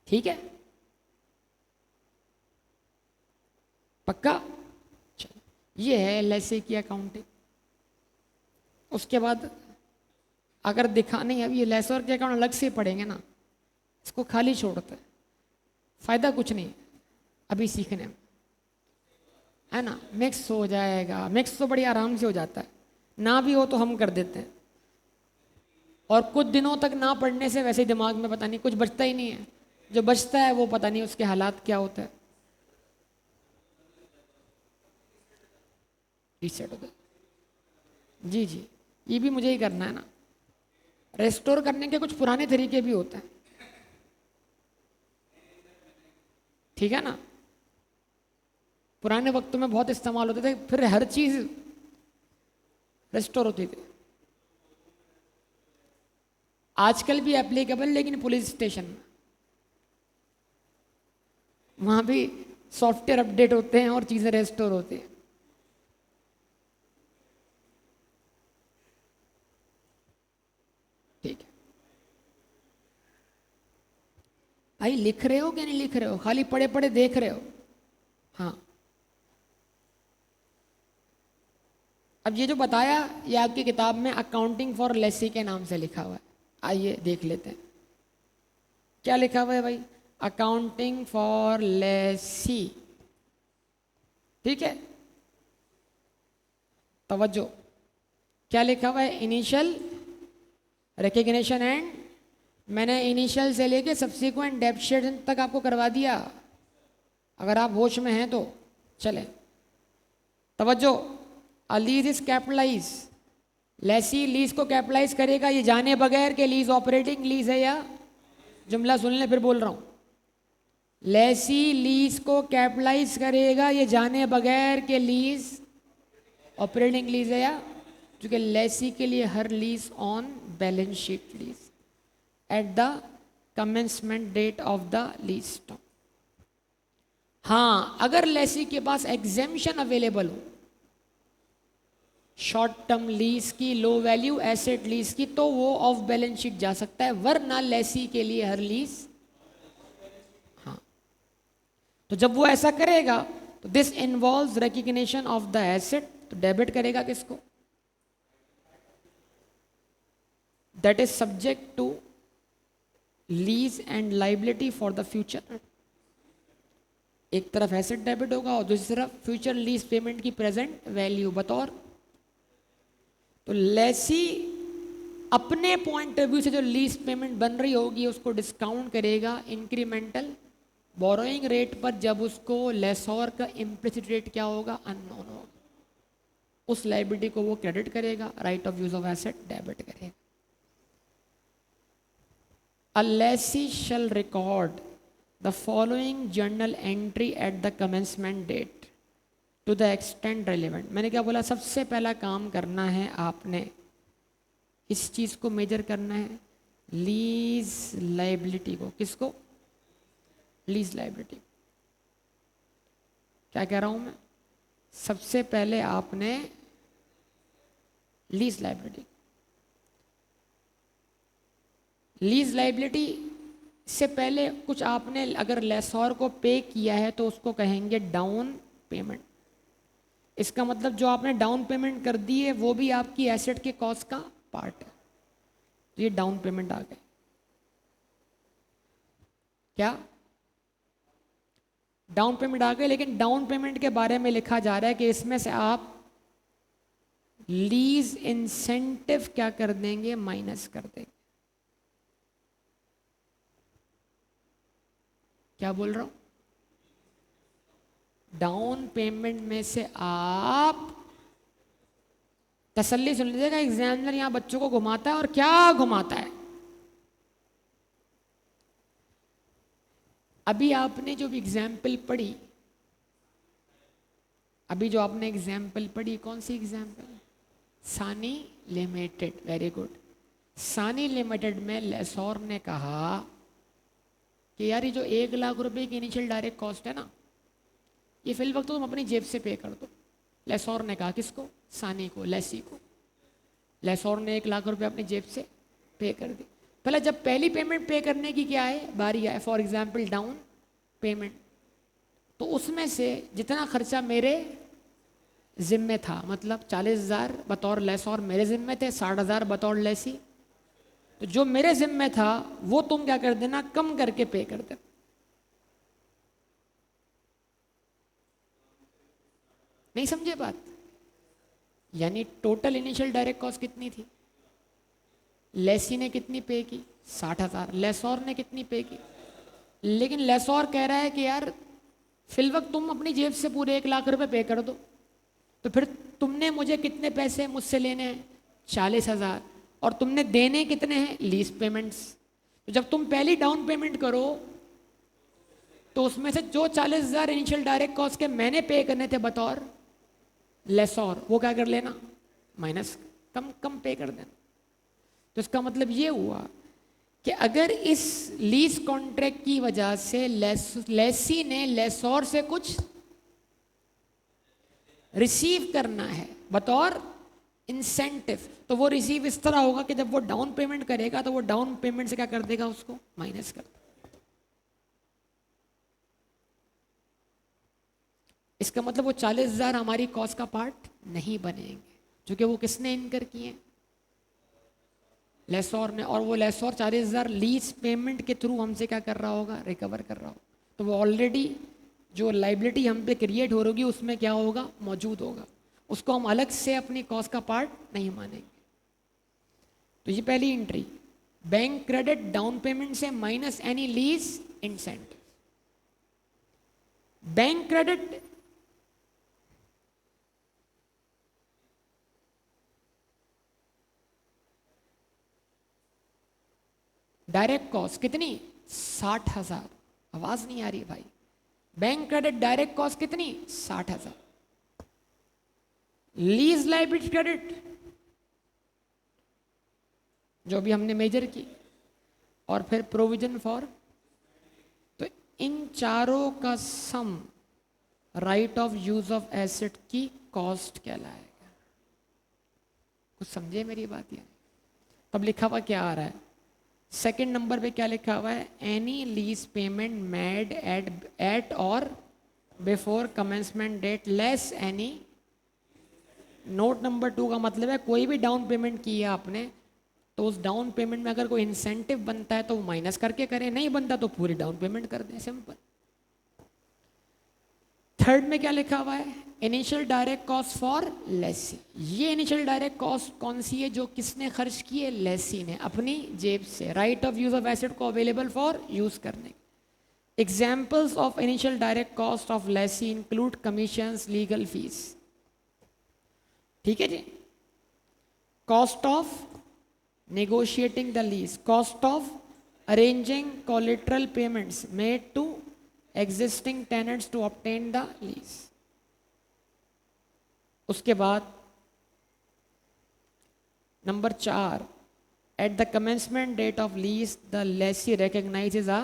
ठीक है, पक्का। चलो, ये है लेसे की अकाउंटिंग। उसके बाद अगर दिखा नहीं, अब ये लेसर के अकाउंट अलग से पढ़ेंगे ना, इसको खाली छोड़ते हैं, फायदा कुछ नहीं अभी सीखने में, है ना। मिक्स हो जाएगा, मिक्स तो बड़ी आराम से हो जाता है, ना भी हो तो हम कर देते हैं। और कुछ दिनों तक ना पढ़ने से वैसे दिमाग में पता नहीं कुछ बचता ही नहीं है, जो बचता है वो पता नहीं उसके हालात क्या होता है, रीसेट होता है। जी जी, ये भी मुझे ही करना है ना। रेस्टोर करने के कुछ पुराने तरीके भी होते हैं, ठीक है ना। पुराने वक्तों में बहुत इस्तेमाल होते थे, फिर हर चीज रेस्टोर होती थी। आजकल भी एप्लीकेबल, लेकिन पुलिस स्टेशन में वहां भी सॉफ्टवेयर अपडेट होते हैं और चीजें रेस्टोर होती हैं। ठीक है भाई, लिख रहे हो क्या नहीं लिख रहे हो, खाली पढ़े पढ़े देख रहे हो। हाँ, अब ये जो बताया ये आपकी किताब में अकाउंटिंग फॉर लेसी के नाम से लिखा हुआ है, आइए देख लेते हैं क्या लिखा हुआ है भाई। अकाउंटिंग फॉर लेसी, ठीक है, तवज्जो, क्या लिखा हुआ है, इनिशियल रिकग्निशन एंड, मैंने इनिशियल से लेके सब्सिक्वेंट डेप्ट तक आपको करवा दिया, अगर आप होश में हैं तो। चले, तवज्जो, a lease is capitalize, lessee lease को कैपिटलाइज करेगा, ये जाने बगैर के लीज ऑपरेटिंग लीज है या, जुमला सुन ले फिर बोल रहा हूं, लेसी लीज को कैपिटलाइज करेगा, ये जाने बगैर के लीज ऑपरेटिंग लीज है या, क्योंकि लेसी के लिए हर lease on balance sheet lease at the commencement date of the lease term. हाँ, अगर लेसी के पास एग्जेम्पशन अवेलेबल हो शॉर्ट टर्म लीज की, लो वैल्यू एसेट लीज की, तो वो ऑफ बैलेंस शीट जा सकता है, वरना लेसी के लिए हर लीज। हाँ, तो जब वो ऐसा करेगा तो this involves recognition of the asset, तो डेबिट करेगा किसको, that is subject to lease and liability for the future. एक तरफ एसेट डेबिट होगा और दूसरी तरफ फ्यूचर लीज पेमेंट की प्रेजेंट वैल्यू बतौर। तो लेसी अपने पॉइंट ऑफ व्यू से जो लीज पेमेंट बन रही होगी उसको डिस्काउंट करेगा इंक्रीमेंटल बोरोइंग रेट पर, जब उसको लेसोर का इम्प्लिसिट रेट क्या होगा, अननोन होगा, उस लाइबिलिटी को वो क्रेडिट करेगा, right of use of asset debit करेगा। A lessee shall record the following journal entry at the commencement date to the extent relevant। मैंने क्या बोला, सबसे पहला काम करना है आपने, इस चीज को मेजर करना है, लीज लाइबिलिटी को। किसको, लीज लाइबिलिटी। क्या कह रहा हूं मैं, सबसे पहले आपने लीज लाइबिलिटी, लीज लाइबिलिटी से पहले कुछ आपने अगर लेसोर को पे किया है तो उसको कहेंगे डाउन पेमेंट। इसका मतलब जो आपने डाउन पेमेंट कर दी है वो भी आपकी एसेट के कॉस्ट का पार्ट है, तो ये डाउन पेमेंट आ गए। क्या डाउन पेमेंट आ गए, लेकिन डाउन पेमेंट के बारे में लिखा जा रहा है कि इसमें से आप लीज इंसेंटिव क्या कर देंगे, माइनस कर देंगे। क्या बोल रहा हूं, डाउन पेमेंट में से आप, तसल्ली सुन लीजिएगा, एग्जामिनर यहां बच्चों को घुमाता है और क्या घुमाता है। अभी आपने जो एग्जाम्पल पढ़ी, अभी जो आपने एग्जाम्पल पढ़ी, कौन सी एग्जाम्पल, सानी लिमिटेड, वेरी गुड। सानी लिमिटेड में लेसोर ने कहा कि यार ये जो 1 लाख रुपए की इनिशियल डायरेक्ट कॉस्ट है ना, ये फिल वक्त तो तुम अपनी जेब से पे कर दो। लेसोर ने कहा, किसको, सानी को, लेसी को। लेसोर ने 1 लाख रुपए अपनी जेब से पे कर दी। पहले जब पहली पेमेंट पे करने की क्या है बारी आए, फॉर एग्जाम्पल डाउन पेमेंट, तो उसमें से जितना खर्चा मेरे जिम्मे था, मतलब 40,000 बतौर लेसोर मेरे जिम्मे थे, 60,000 बतौर लेसी, तो जो मेरे जिम्मे था वो तुम क्या कर देना, कम करके पे कर देना। नहीं समझे बात? यानी टोटल इनिशियल डायरेक्ट कॉस्ट कितनी थी, लेसी ने कितनी पे की, 60,000, लेसोर ने कितनी पे की, लेकिन लेसोर कह रहा है कि यार फिलवक्त तुम अपनी जेब से पूरे 1 लाख रुपए पे कर दो, तो फिर तुमने मुझे कितने पैसे मुझसे लेने हैं, 40,000, और तुमने देने कितने हैं, लीज पेमेंट्स। तो जब तुम पहली डाउन पेमेंट करो तो उसमें से जो 40,000 इनिशियल डायरेक्ट कॉस्ट के मैंने पे करने थे बतौर लेसोर, वो क्या कर लेना, माइनस, कम कम पे कर देना। तो इसका मतलब ये हुआ कि अगर इस लीज कॉन्ट्रैक्ट की वजह से लेसी ने लेसोर से कुछ रिसीव करना है बतौर इंसेंटिव, तो वो रिसीव इस तरह होगा कि जब वो डाउन पेमेंट करेगा तो वो डाउन पेमेंट से क्या कर देगा, उसको माइनस कर देगा। इसका मतलब वो 40,000 हमारी कॉस्ट का पार्ट नहीं बनेंगे, क्योंकि वो किसने इनकर किए, लेसोर ने, और वो लेसोर 40,000 लीज पेमेंट के थ्रू हमसे क्या कर रहा होगा, रिकवर कर रहा होगा। तो वो ऑलरेडी जो लाइबिलिटी हम पे क्रिएट हो रही उसमें क्या होगा, मौजूद होगा, उसको हम अलग से अपनी कॉस्ट का पार्ट नहीं मानेंगे। तो ये पहली entry, bank credit down payment से minus any lease incentive. Bank credit direct cost कितनी, 60,000, आवाज नहीं आ रही भाई, बैंक क्रेडिट डायरेक्ट कॉस्ट कितनी, 60,000, लीज लाइबिलिटी क्रेडिट जो भी हमने मेजर की, और फिर प्रोविजन फॉर, तो इन चारों का sum right of use of asset की कॉस्ट कहलाएगा। कुछ समझे मेरी बात? ये तब लिखा हुआ क्या आ रहा है, सेकंड नंबर पे क्या लिखा हुआ है, any lease payment made at or before commencement date less any. Note number 2 का मतलब है कोई भी डाउन पेमेंट की है आपने, तो उस डाउन पेमेंट में अगर कोई इंसेंटिव बनता है तो वो माइनस करके करें, नहीं बनता तो पूरी डाउन पेमेंट कर दें, सिंपल। थर्ड में क्या लिखा हुआ है, initial direct cost for lessee. ये इनिशियल डायरेक्ट कॉस्ट कौन सी है, जो किसने खर्च की है, लेसी ने अपनी जेब से, right of use of asset को अवेलेबल फॉर यूज करने। Examples of initial direct cost of lessee include commissions, legal fees, ठीक है जी, cost of negotiating the lease, cost of arranging collateral payments made to existing tenants to obtain the lease। उसके बाद number 4, at the commencement date of lease the lessee recognizes a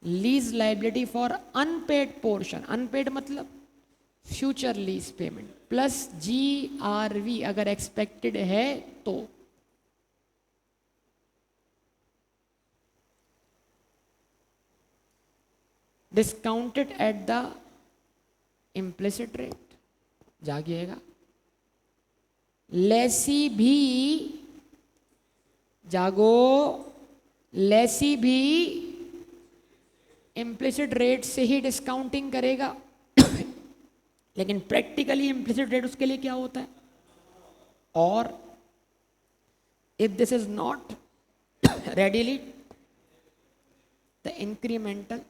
lease liability for unpaid portion, unpaid मतलब future lease payment plus GRV अगर expected है तो। Discounted at the implicit rate, जागिएगा, lessee भी, जागो, लेसी भी इम्प्लिसिट रेट से ही discounting करेगा लेकिन प्रैक्टिकली इम्प्लिसिट रेट उसके लिए क्या होता है, और if this is not readily the incremental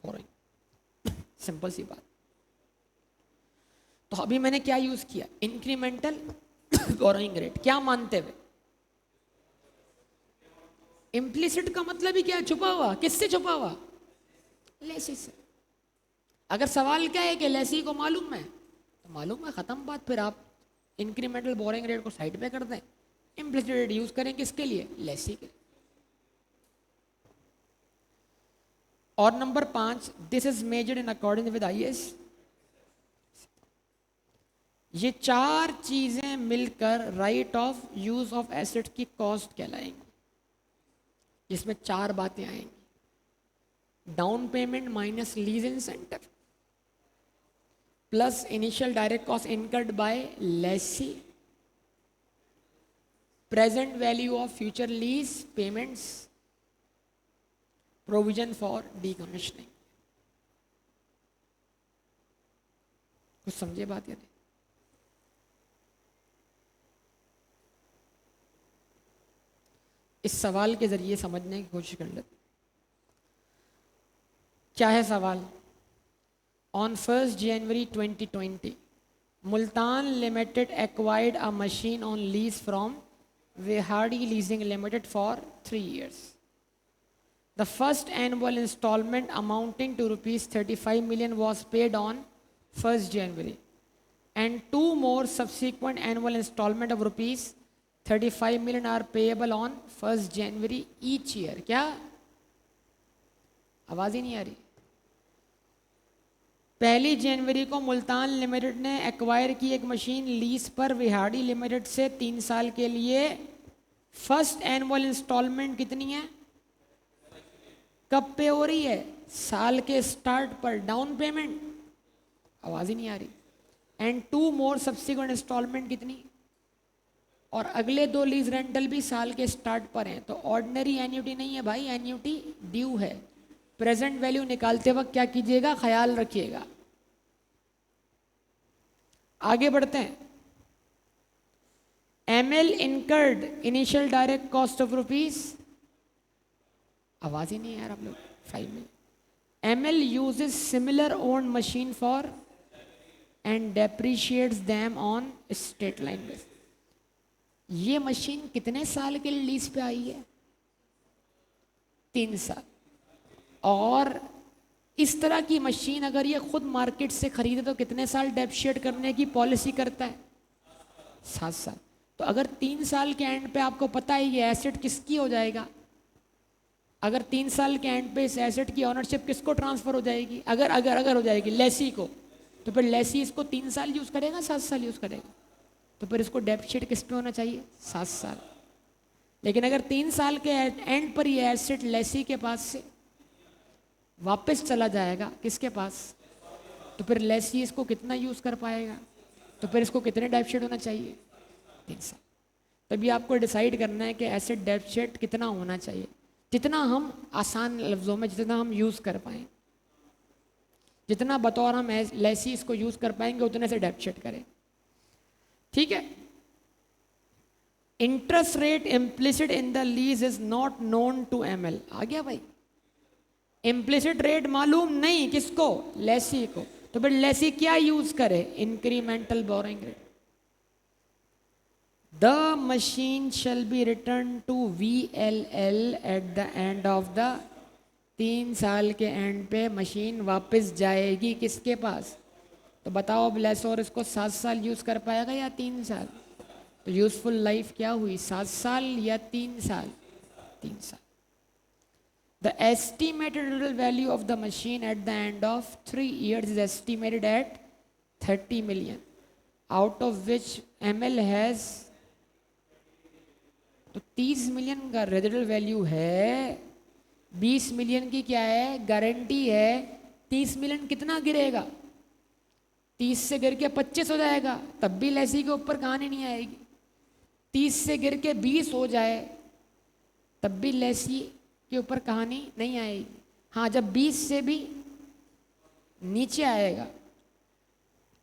borrowing, simple सी बात। तो अभी मैंने क्या यूज किया, इंक्रीमेंटल बोरोइंग रेट, क्या मानते हुए, इम्प्लिसिट का मतलब ही क्या है, छुपा हुआ, किससे छुपा हुआ, लेसी से। अगर सवाल क्या है कि लेसी को मालूम है तो मालूम है, खत्म बात, फिर आप इंक्रीमेंटल बोरोइंग रेट को साइड पे कर दें, इम्प्लिसिट रेट यूज करें किसके लिए, लेसी के। और number 5, this is measured in according with IAS। ये 4 चीजें मिलकर right of use of asset की कॉस्ट कहलाएंगी। जिसमें 4 बातें आएंगी, down payment minus lease incentive plus initial direct cost incurred by lessee, present value of future lease payments, provision for decommissioning. कुछ समझे बात या नहीं? इस सवाल के जरिए समझने की कोशिश कर लेते। क्या है सवाल? On 1 January 2020 Multan limited acquired a machine on lease from Vehari leasing limited for 3 years. The first annual installment amounting to rupees 35 million was paid on 1st January and 2 more subsequent annual installment of rupees 35 million are payable on 1st January each year. क्या आवाज ही नहीं आ रही? 1 जनवरी को Multan limited ने acquire की एक machine lease पर Vehari limited से 3 साल के लिए। फर्स्ट एनुअल इंस्टॉलमेंट कितनी है? कब पे हो रही है? साल के स्टार्ट पर। डाउन पेमेंट, आवाज ही नहीं आ रही। एंड 2 मोर सब्सिक्वेंट इंस्टॉलमेंट कितनी? और अगले 2 लीज रेंटल भी साल के स्टार्ट पर हैं। तो ऑर्डिनरी एन्यूटी नहीं है भाई, एन्यूटी ड्यू है। प्रेजेंट वैल्यू निकालते वक्त क्या कीजिएगा, ख्याल रखिएगा। आगे बढ़ते हैं। ML incurred initial direct cost of rupees, आवाज ही नहीं है यार आप लोग, 5 million. ML uses similar owned machine for and depreciates them on straight line basis. ये मशीन कितने साल के लिए लीज पे आई है? 3 साल। और इस तरह की मशीन अगर ये खुद मार्केट से खरीदे तो कितने साल डेप्रिशिएट करने की पॉलिसी करता है? 7 साल। तो अगर 3 साल के एंड पे आपको पता है ये एसेट किसकी हो जाएगा, अगर 3 साल के एंड पे इस एसेट की ऑनरशिप किसको ट्रांसफर हो जाएगी? अगर हो जाएगी लेसी को, तो फिर लेसी इसको 3 साल यूज करेगा, 7 साल यूज करेगा। तो फिर इसको डेप्रिशिएट किस पे होना चाहिए? 7 साल। लेकिन अगर 3 साल के एंड पर ये एसेट लेसी के पास से वापस चला जाएगा, किसके पास? तो फिर लेसी इसको कितना यूज कर पाएगा? तो फिर इसको कितने डेप्रिशिएट होना चाहिए? 3 साल। तभी आपको डिसाइड करना है कि एसेट डेप्रिशिएट कितना होना चाहिए, जितना हम आसान लफ्ज़ों में जितना हम यूज़ कर पाएँ, जितना बतौर हम लेसी इसको यूज़ कर पाएंगे उतने से डेप्रिशिएट करें। ठीक है। Interest rate implicit in the lease is not known to ML। आ गया भाई? इम्प्लिसिट रेट मालूम नहीं किसको? लेसी को। तो फिर लेसी क्या यूज करे? Incremental borrowing rate. The machine shall be return to VLL at the end of the 3 साल के एंड पे मशीन वापस जाएगी किसके पास? तो बताओ अब लेसोर इसको 7 साल यूज कर पाएगा या 3 साल? तो यूजफुल लाइफ क्या हुई, 7 साल या 3 साल? 3 साल। The estimated total value of the machine at the end of 3 years is estimated at 30 million, out of which ML has, तो 30 मिलियन का रेजिडुअल वैल्यू है, 20 मिलियन की क्या है? गारंटी है। 30 मिलियन कितना गिरेगा? 30 से गिर के 25 हो जाएगा, तब भी लेसी के ऊपर कहानी नहीं आएगी। 30 से गिर के 20 हो जाए तब भी लेसी के ऊपर कहानी नहीं आएगी। हाँ, जब 20 से भी नीचे आएगा।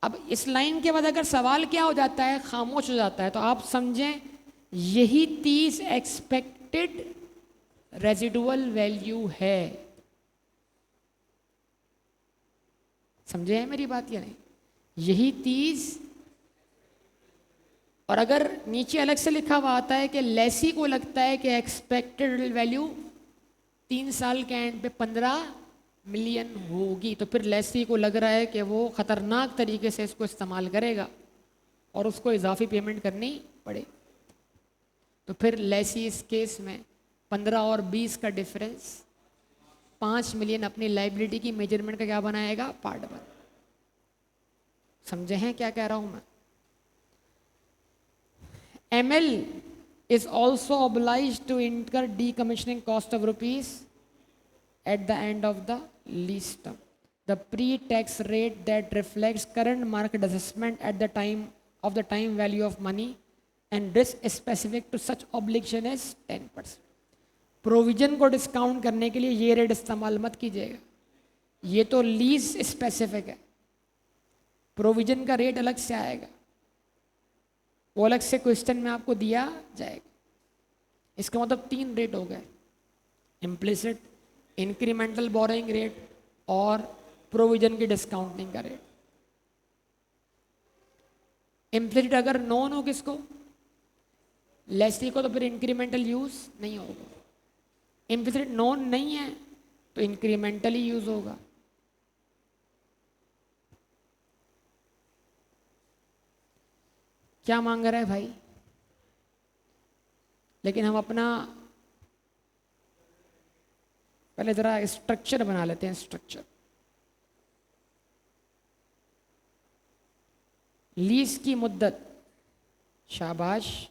अब इस लाइन के बाद अगर सवाल क्या हो जाता है, खामोश हो जाता है, तो आप समझें यही 30 एक्सपेक्टेड रेजिडुअल वैल्यू है। समझे हैं मेरी बात या नहीं? यही 30। और अगर नीचे अलग से लिखा हुआ आता है कि लेसी को लगता है कि एक्सपेक्टेड वैल्यू 3 साल के एंड पे 15 मिलियन होगी, तो फिर लेसी को लग रहा है कि वो खतरनाक तरीके से इसको इस्तेमाल करेगा और उसको इजाफी पेमेंट करनी पड़े। तो फिर लेसी इस केस में 15 और 20 का डिफरेंस 5 मिलियन अपनी लाइबिलिटी की मेजरमेंट का क्या बनाएगा? पार्ट बन। समझे हैं क्या कह रहा हूं मैं? ML is also obliged to incur decommissioning cost of rupees at the end of the lease term. The pre-tax rate that reflects current market assessment at the time of the time value of money and risk specific to such obligation is 10%. Provision को discount करने के लिए ये rate इस्तेमाल मत कीजिएगा, ये तो लीज स्पेसिफिक है, प्रोविजन का रेट अलग से आएगा, वो अलग से क्वेश्चन में आपको दिया जाएगा। इसका मतलब 3 रेट हो गए, इम्प्लिसिट, इंक्रीमेंटल बोरोइंग रेट और प्रोविजन की डिस्काउंटिंग का रेट। इम्प्लिसिट अगर नॉन हो किसको, लेसी को, तो फिर इंक्रीमेंटल यूज नहीं होगा। इम्प्लिसिट नॉन नहीं है तो इंक्रीमेंटली यूज होगा। क्या मांग रहा है भाई? लेकिन हम अपना पहले जरा स्ट्रक्चर बना लेते हैं। स्ट्रक्चर लीज की मुद्दत, शाबाश,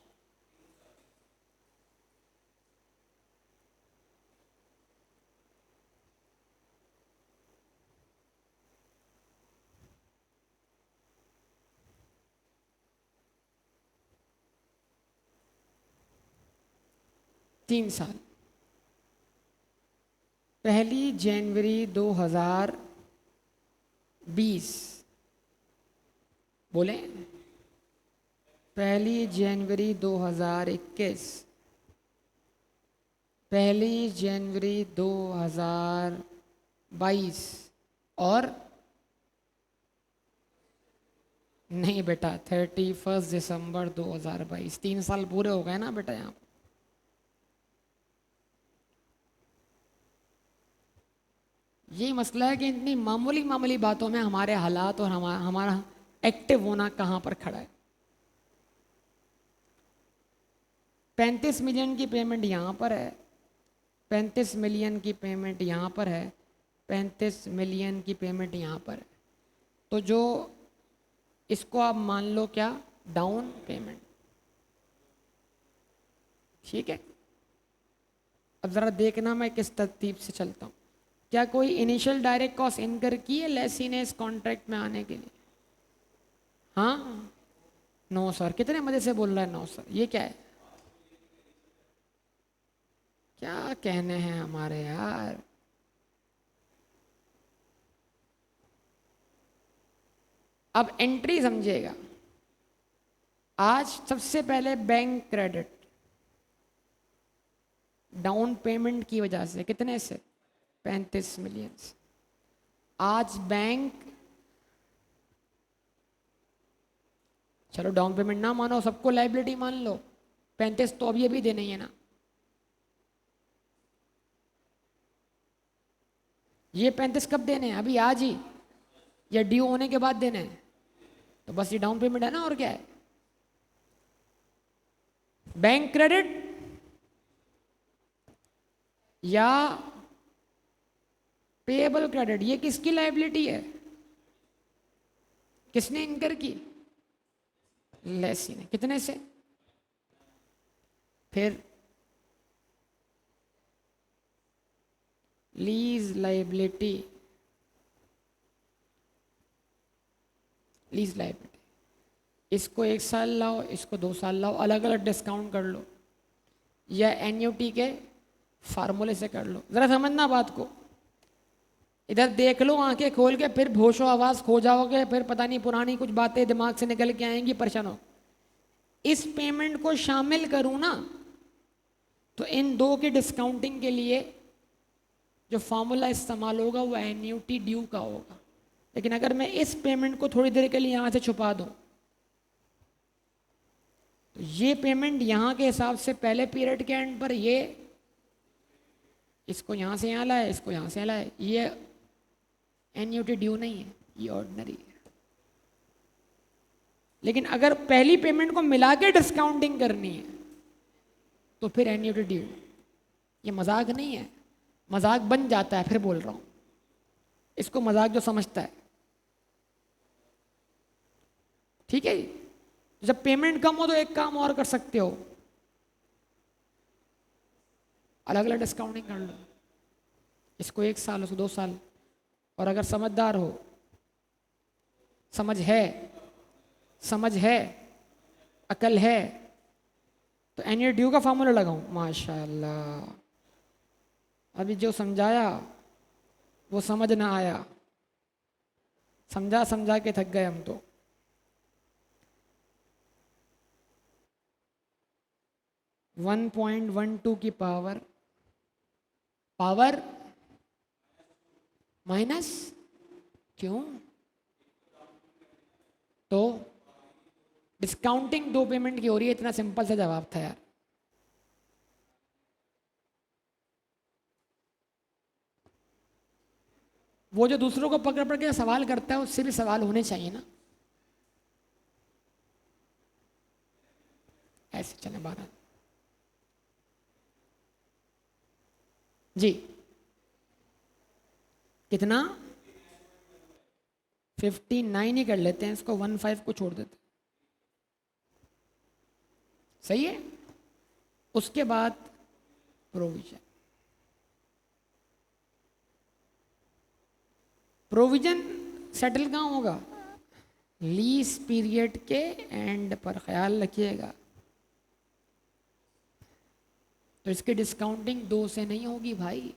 तीन साल, 1 जनवरी 2020, बोले 1 जनवरी 2021, 1 जनवरी 2022 और नहीं बेटा 31 दिसंबर 2022। 3 साल पूरे हो गए ना बेटा। यहाँ ये मसला है कि इतनी मामूली मामूली बातों में हमारे हालात और हमारा एक्टिव होना कहाँ पर खड़ा है। 35 मिलियन की पेमेंट यहाँ पर है, 35 मिलियन की पेमेंट यहाँ पर है, 35 मिलियन की पेमेंट यहाँ पर है। तो जो इसको आप मान लो क्या, डाउन पेमेंट, ठीक है। अब ज़रा देखना मैं किस तरतीब से चलता हूँ। क्या कोई इनिशियल डायरेक्ट कॉस्ट इनकर की है लेसी ने इस कॉन्ट्रैक्ट में आने के लिए? हाँ, नो सर। कितने मजे से बोल रहा है नो सर? ये क्या है? क्या कहने हैं हमारे यार। अब एंट्री समझिएगा। आज सबसे पहले बैंक क्रेडिट डाउन पेमेंट की वजह से कितने से, 35 मिलियन से। आज बैंक, चलो डाउन पेमेंट ना मानो, सबको लाइबिलिटी मान लो, 35 तो अभी देने ही है ना। ये 35 कब देने हैं? अभी, आज ही, या ड्यू होने के बाद देने हैं? तो बस ये डाउन पेमेंट है ना, और क्या है। बैंक क्रेडिट या पेएबल क्रेडिट, ये किसकी लायबिलिटी है? किसने इनकर की? लेसी ने। कितने से? फिर लीज लायबिलिटी, लीज लायबिलिटी, इसको 1 साल लाओ, इसको 2 साल लाओ, अलग अलग डिस्काउंट कर लो, या एन्युटी के फार्मूले से कर लो। जरा समझना बात को। इधर देख लो आंखें खोल के, फिर होशो आवाज खो जाओगे, फिर पता नहीं पुरानी कुछ बातें दिमाग से निकल के आएंगी, परेशान हो। इस पेमेंट को शामिल करूं ना, तो इन दो की डिस्काउंटिंग के लिए जो फॉर्मूला इस्तेमाल होगा वो एन्युटी ड्यू का होगा। लेकिन अगर मैं इस पेमेंट को थोड़ी देर के लिए यहां से छुपा दूं, तो ये पेमेंट यहां के हिसाब से पहले पीरियड के एंड पर, ये इसको यहां से यहां लाए, इसको यहां से लाए, ये एन्युटी ड्यू नहीं है, ये ऑर्डिनरी है। लेकिन अगर पहली पेमेंट को मिला के डिस्काउंटिंग करनी है तो फिर एन्युटी ड्यू। ये मजाक नहीं है, मजाक बन जाता है, फिर बोल रहा हूं, इसको मजाक जो समझता है, ठीक है। जब पेमेंट कम हो तो एक काम और कर सकते हो, अलग अलग डिस्काउंटिंग कर लो, इसको 1 साल, उसको 2 साल। और अगर समझदार हो, समझ है, समझ है, अकल है, तो एनुअल ड्यू का फार्मूला लगाऊं, माशाल्लाह। अभी जो समझाया वो समझ ना आया, समझा समझा के थक गए हम तो। वन 1.12 की पावर पावर माइनस, क्यों? तो डिस्काउंटिंग 2 पेमेंट की हो रही है, इतना सिंपल सा जवाब था यार। वो जो दूसरों को पकड़ पकड़ के सवाल करता है, उससे भी सवाल होने चाहिए ना। ऐसे चले 12 जी। कितना? 59 ही कर लेते हैं इसको, 15 को छोड़ देते। सही है। उसके बाद प्रोविजन। प्रोविजन सेटल कहाँ होगा? लीज पीरियड के एंड पर, ख्याल रखिएगा। तो इसकी डिस्काउंटिंग 2 से नहीं होगी भाई,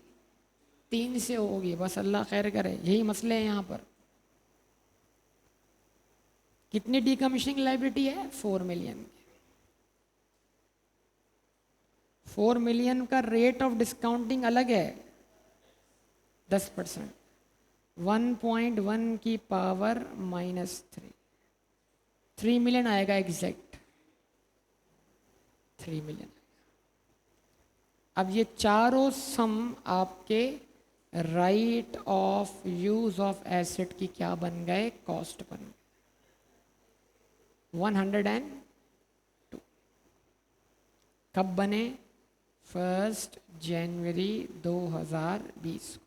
3 से होगी, बस अल्लाह खैर करे। यही मसले हैं यहाँ पर। कितनी डीकमीशनिंग लाइबिलिटी है? 4 मिलियन। 4 मिलियन का रेट ऑफ डिस्काउंटिंग अलग है, 10%। 1.1 की पावर -3, 3 मिलियन आएगा एग्जैक्ट, 3 मिलियन। अब ये चारों सम आपके right of use of asset की क्या बन गए? कॉस्ट बन गए। 102 कब बने? 1 जनवरी 2020 को।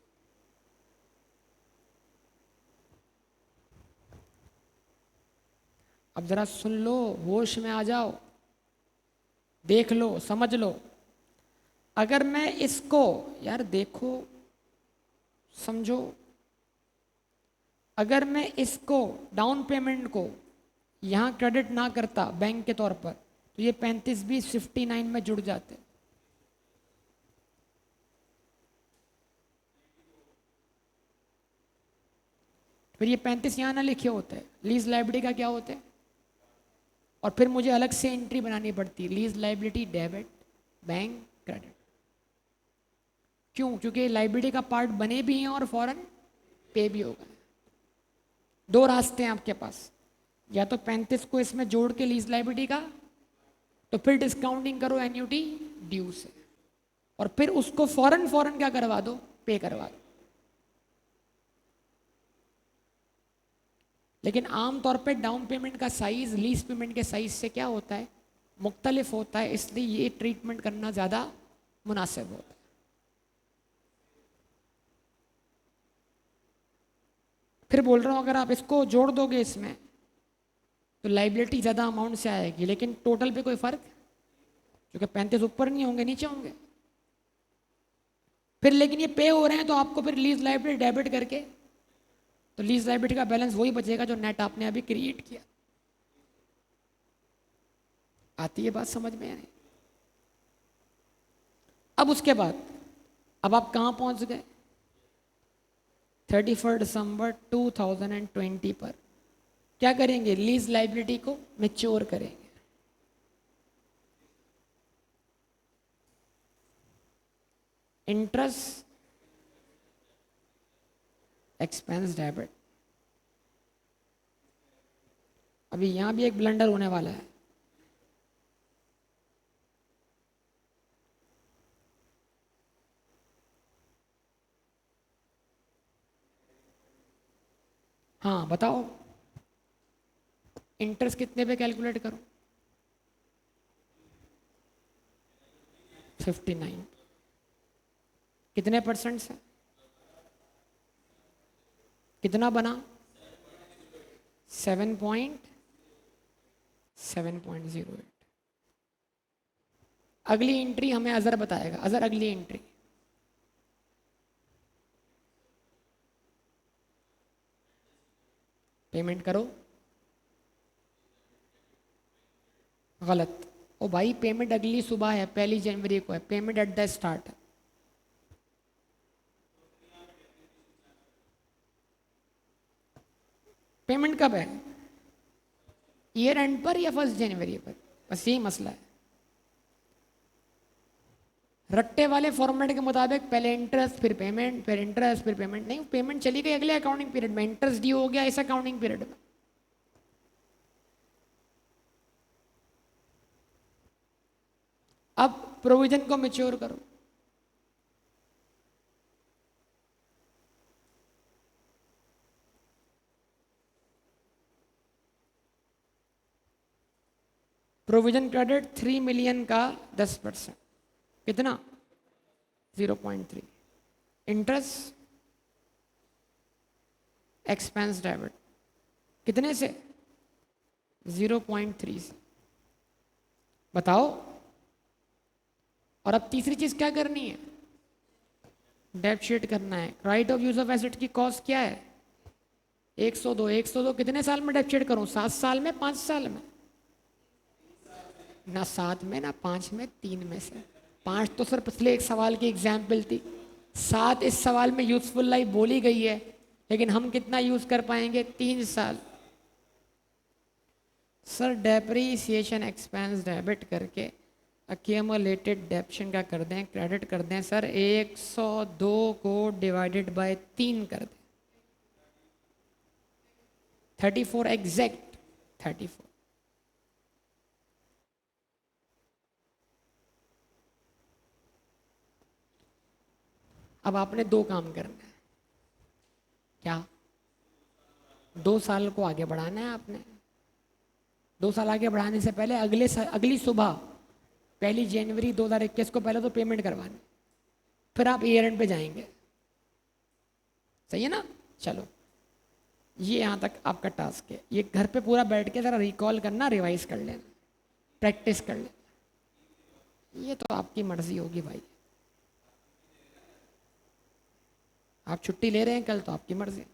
अब जरा सुन लो, होश में आ जाओ, देख लो, समझ लो। अगर मैं इसको, यार देखो, समझो, अगर मैं इसको डाउन पेमेंट को यहां क्रेडिट ना करता बैंक के तौर पर, तो ये 35 भी 59 में जुड़ जाते। फिर ये 35 यहां ना लिखे होते, लीज लाइबिलिटी का क्या होते, और फिर मुझे अलग से एंट्री बनानी पड़ती, lease liability debit, bank credit. क्यों? क्योंकि लाइबिलिटी का पार्ट बने भी हैं और फौरन पे भी होगा। 2 रास्ते हैं आपके पास, या तो 35 को इसमें जोड़ के लीज लाइबिलिटी का, तो फिर डिस्काउंटिंग करो एन्युटी ड्यू से, और फिर उसको फौरन फौरन क्या करवा दो? पे करवा दो। लेकिन आमतौर पे डाउन पेमेंट का साइज लीज पेमेंट के साइज से क्या होता है? मुख्तलिफ होता है, इसलिए ये ट्रीटमेंट करना ज़्यादा मुनासिब होता है। फिर बोल रहा हूँ, अगर आप इसको जोड़ दोगे इसमें, तो लाइबिलिटी ज़्यादा अमाउंट से आएगी, लेकिन टोटल पे कोई फ़र्क, क्योंकि 35 ऊपर नहीं होंगे, नीचे होंगे। फिर लेकिन ये पे हो रहे हैं, तो आपको फिर लीज लाइबिलिटी डेबिट करके, तो लीज लाइबिलिटी का बैलेंस वही बचेगा जो नेट आपने अभी क्रिएट किया। आती है बात समझ में? नहीं? अब उसके बाद, अब आप कहाँ पहुँच गए? 31 दिसंबर 2020 पर क्या करेंगे? लीज लाइबिलिटी को मैच्योर करेंगे। Interest expense debit. अभी यहां भी एक ब्लंडर होने वाला है। हाँ बताओ, इंटरेस्ट कितने पे कैलकुलेट करो? 59। कितने परसेंट से? कितना बना? 7.08। अगली एंट्री हमें अजर बताएगा, अजर अगली एंट्री। पेमेंट करो, गलत। ओ भाई पेमेंट अगली सुबह है, 1 जनवरी को है, पेमेंट एट द स्टार्ट है। पेमेंट कब है? ईयर एंड पर या 1 जनवरी पर? बस यही मसला है। रट्टे वाले फॉर्मेट के मुताबिक पहले इंटरेस्ट फिर पेमेंट, फिर इंटरेस्ट फिर पेमेंट, नहीं, पेमेंट चली गई अगले अकाउंटिंग पीरियड में, इंटरेस्ट ड्यू हो गया इस अकाउंटिंग पीरियड में। अब प्रोविजन को मैच्योर करो। प्रोविजन क्रेडिट 3 मिलियन का 10%, कितना? 0.3। इंटरेस्ट एक्सपेंस डेबिट कितने से? 0.3 से। बताओ। और अब तीसरी चीज क्या करनी है? डेप्ट शीट करना है। Right of use of asset की कॉस्ट क्या है? 102। 102 कितने साल में डेप्ट शीट करूं? 7 साल में, 5 साल में? ना 7 में, ना 5 में, 3 में से। 5 तो सर पिछले एक सवाल की एग्जाम्पल थी, 7 इस सवाल में यूजफुल लाइफ बोली गई है, लेकिन हम कितना यूज कर पाएंगे? 3 साल। सर डेप्रीसिएशन एक्सपेंस डेबिट करके अक्यूमुलेटेड डेप्शन का कर दें, क्रेडिट कर दें सर, 102 को डिवाइडेड बाय 3 कर दें, 34 एग्जैक्ट 34। अब आपने 2 काम करना है। क्या? 2 साल को आगे बढ़ाना है आपने। 2 साल आगे बढ़ाने से पहले अगली सुबह 1 जनवरी 2021 को पहले तो पेमेंट करवानी, फिर आप ईयर एंड पे जाएंगे। सही है ना? चलो, ये यहाँ तक आपका टास्क है। ये घर पे पूरा बैठ के ज़रा रिकॉल करना, रिवाइज कर लेना, प्रैक्टिस कर लेना। ये तो आपकी मर्जी होगी भाई, आप छुट्टी ले रहे हैं कल तो आपकी मर्जी।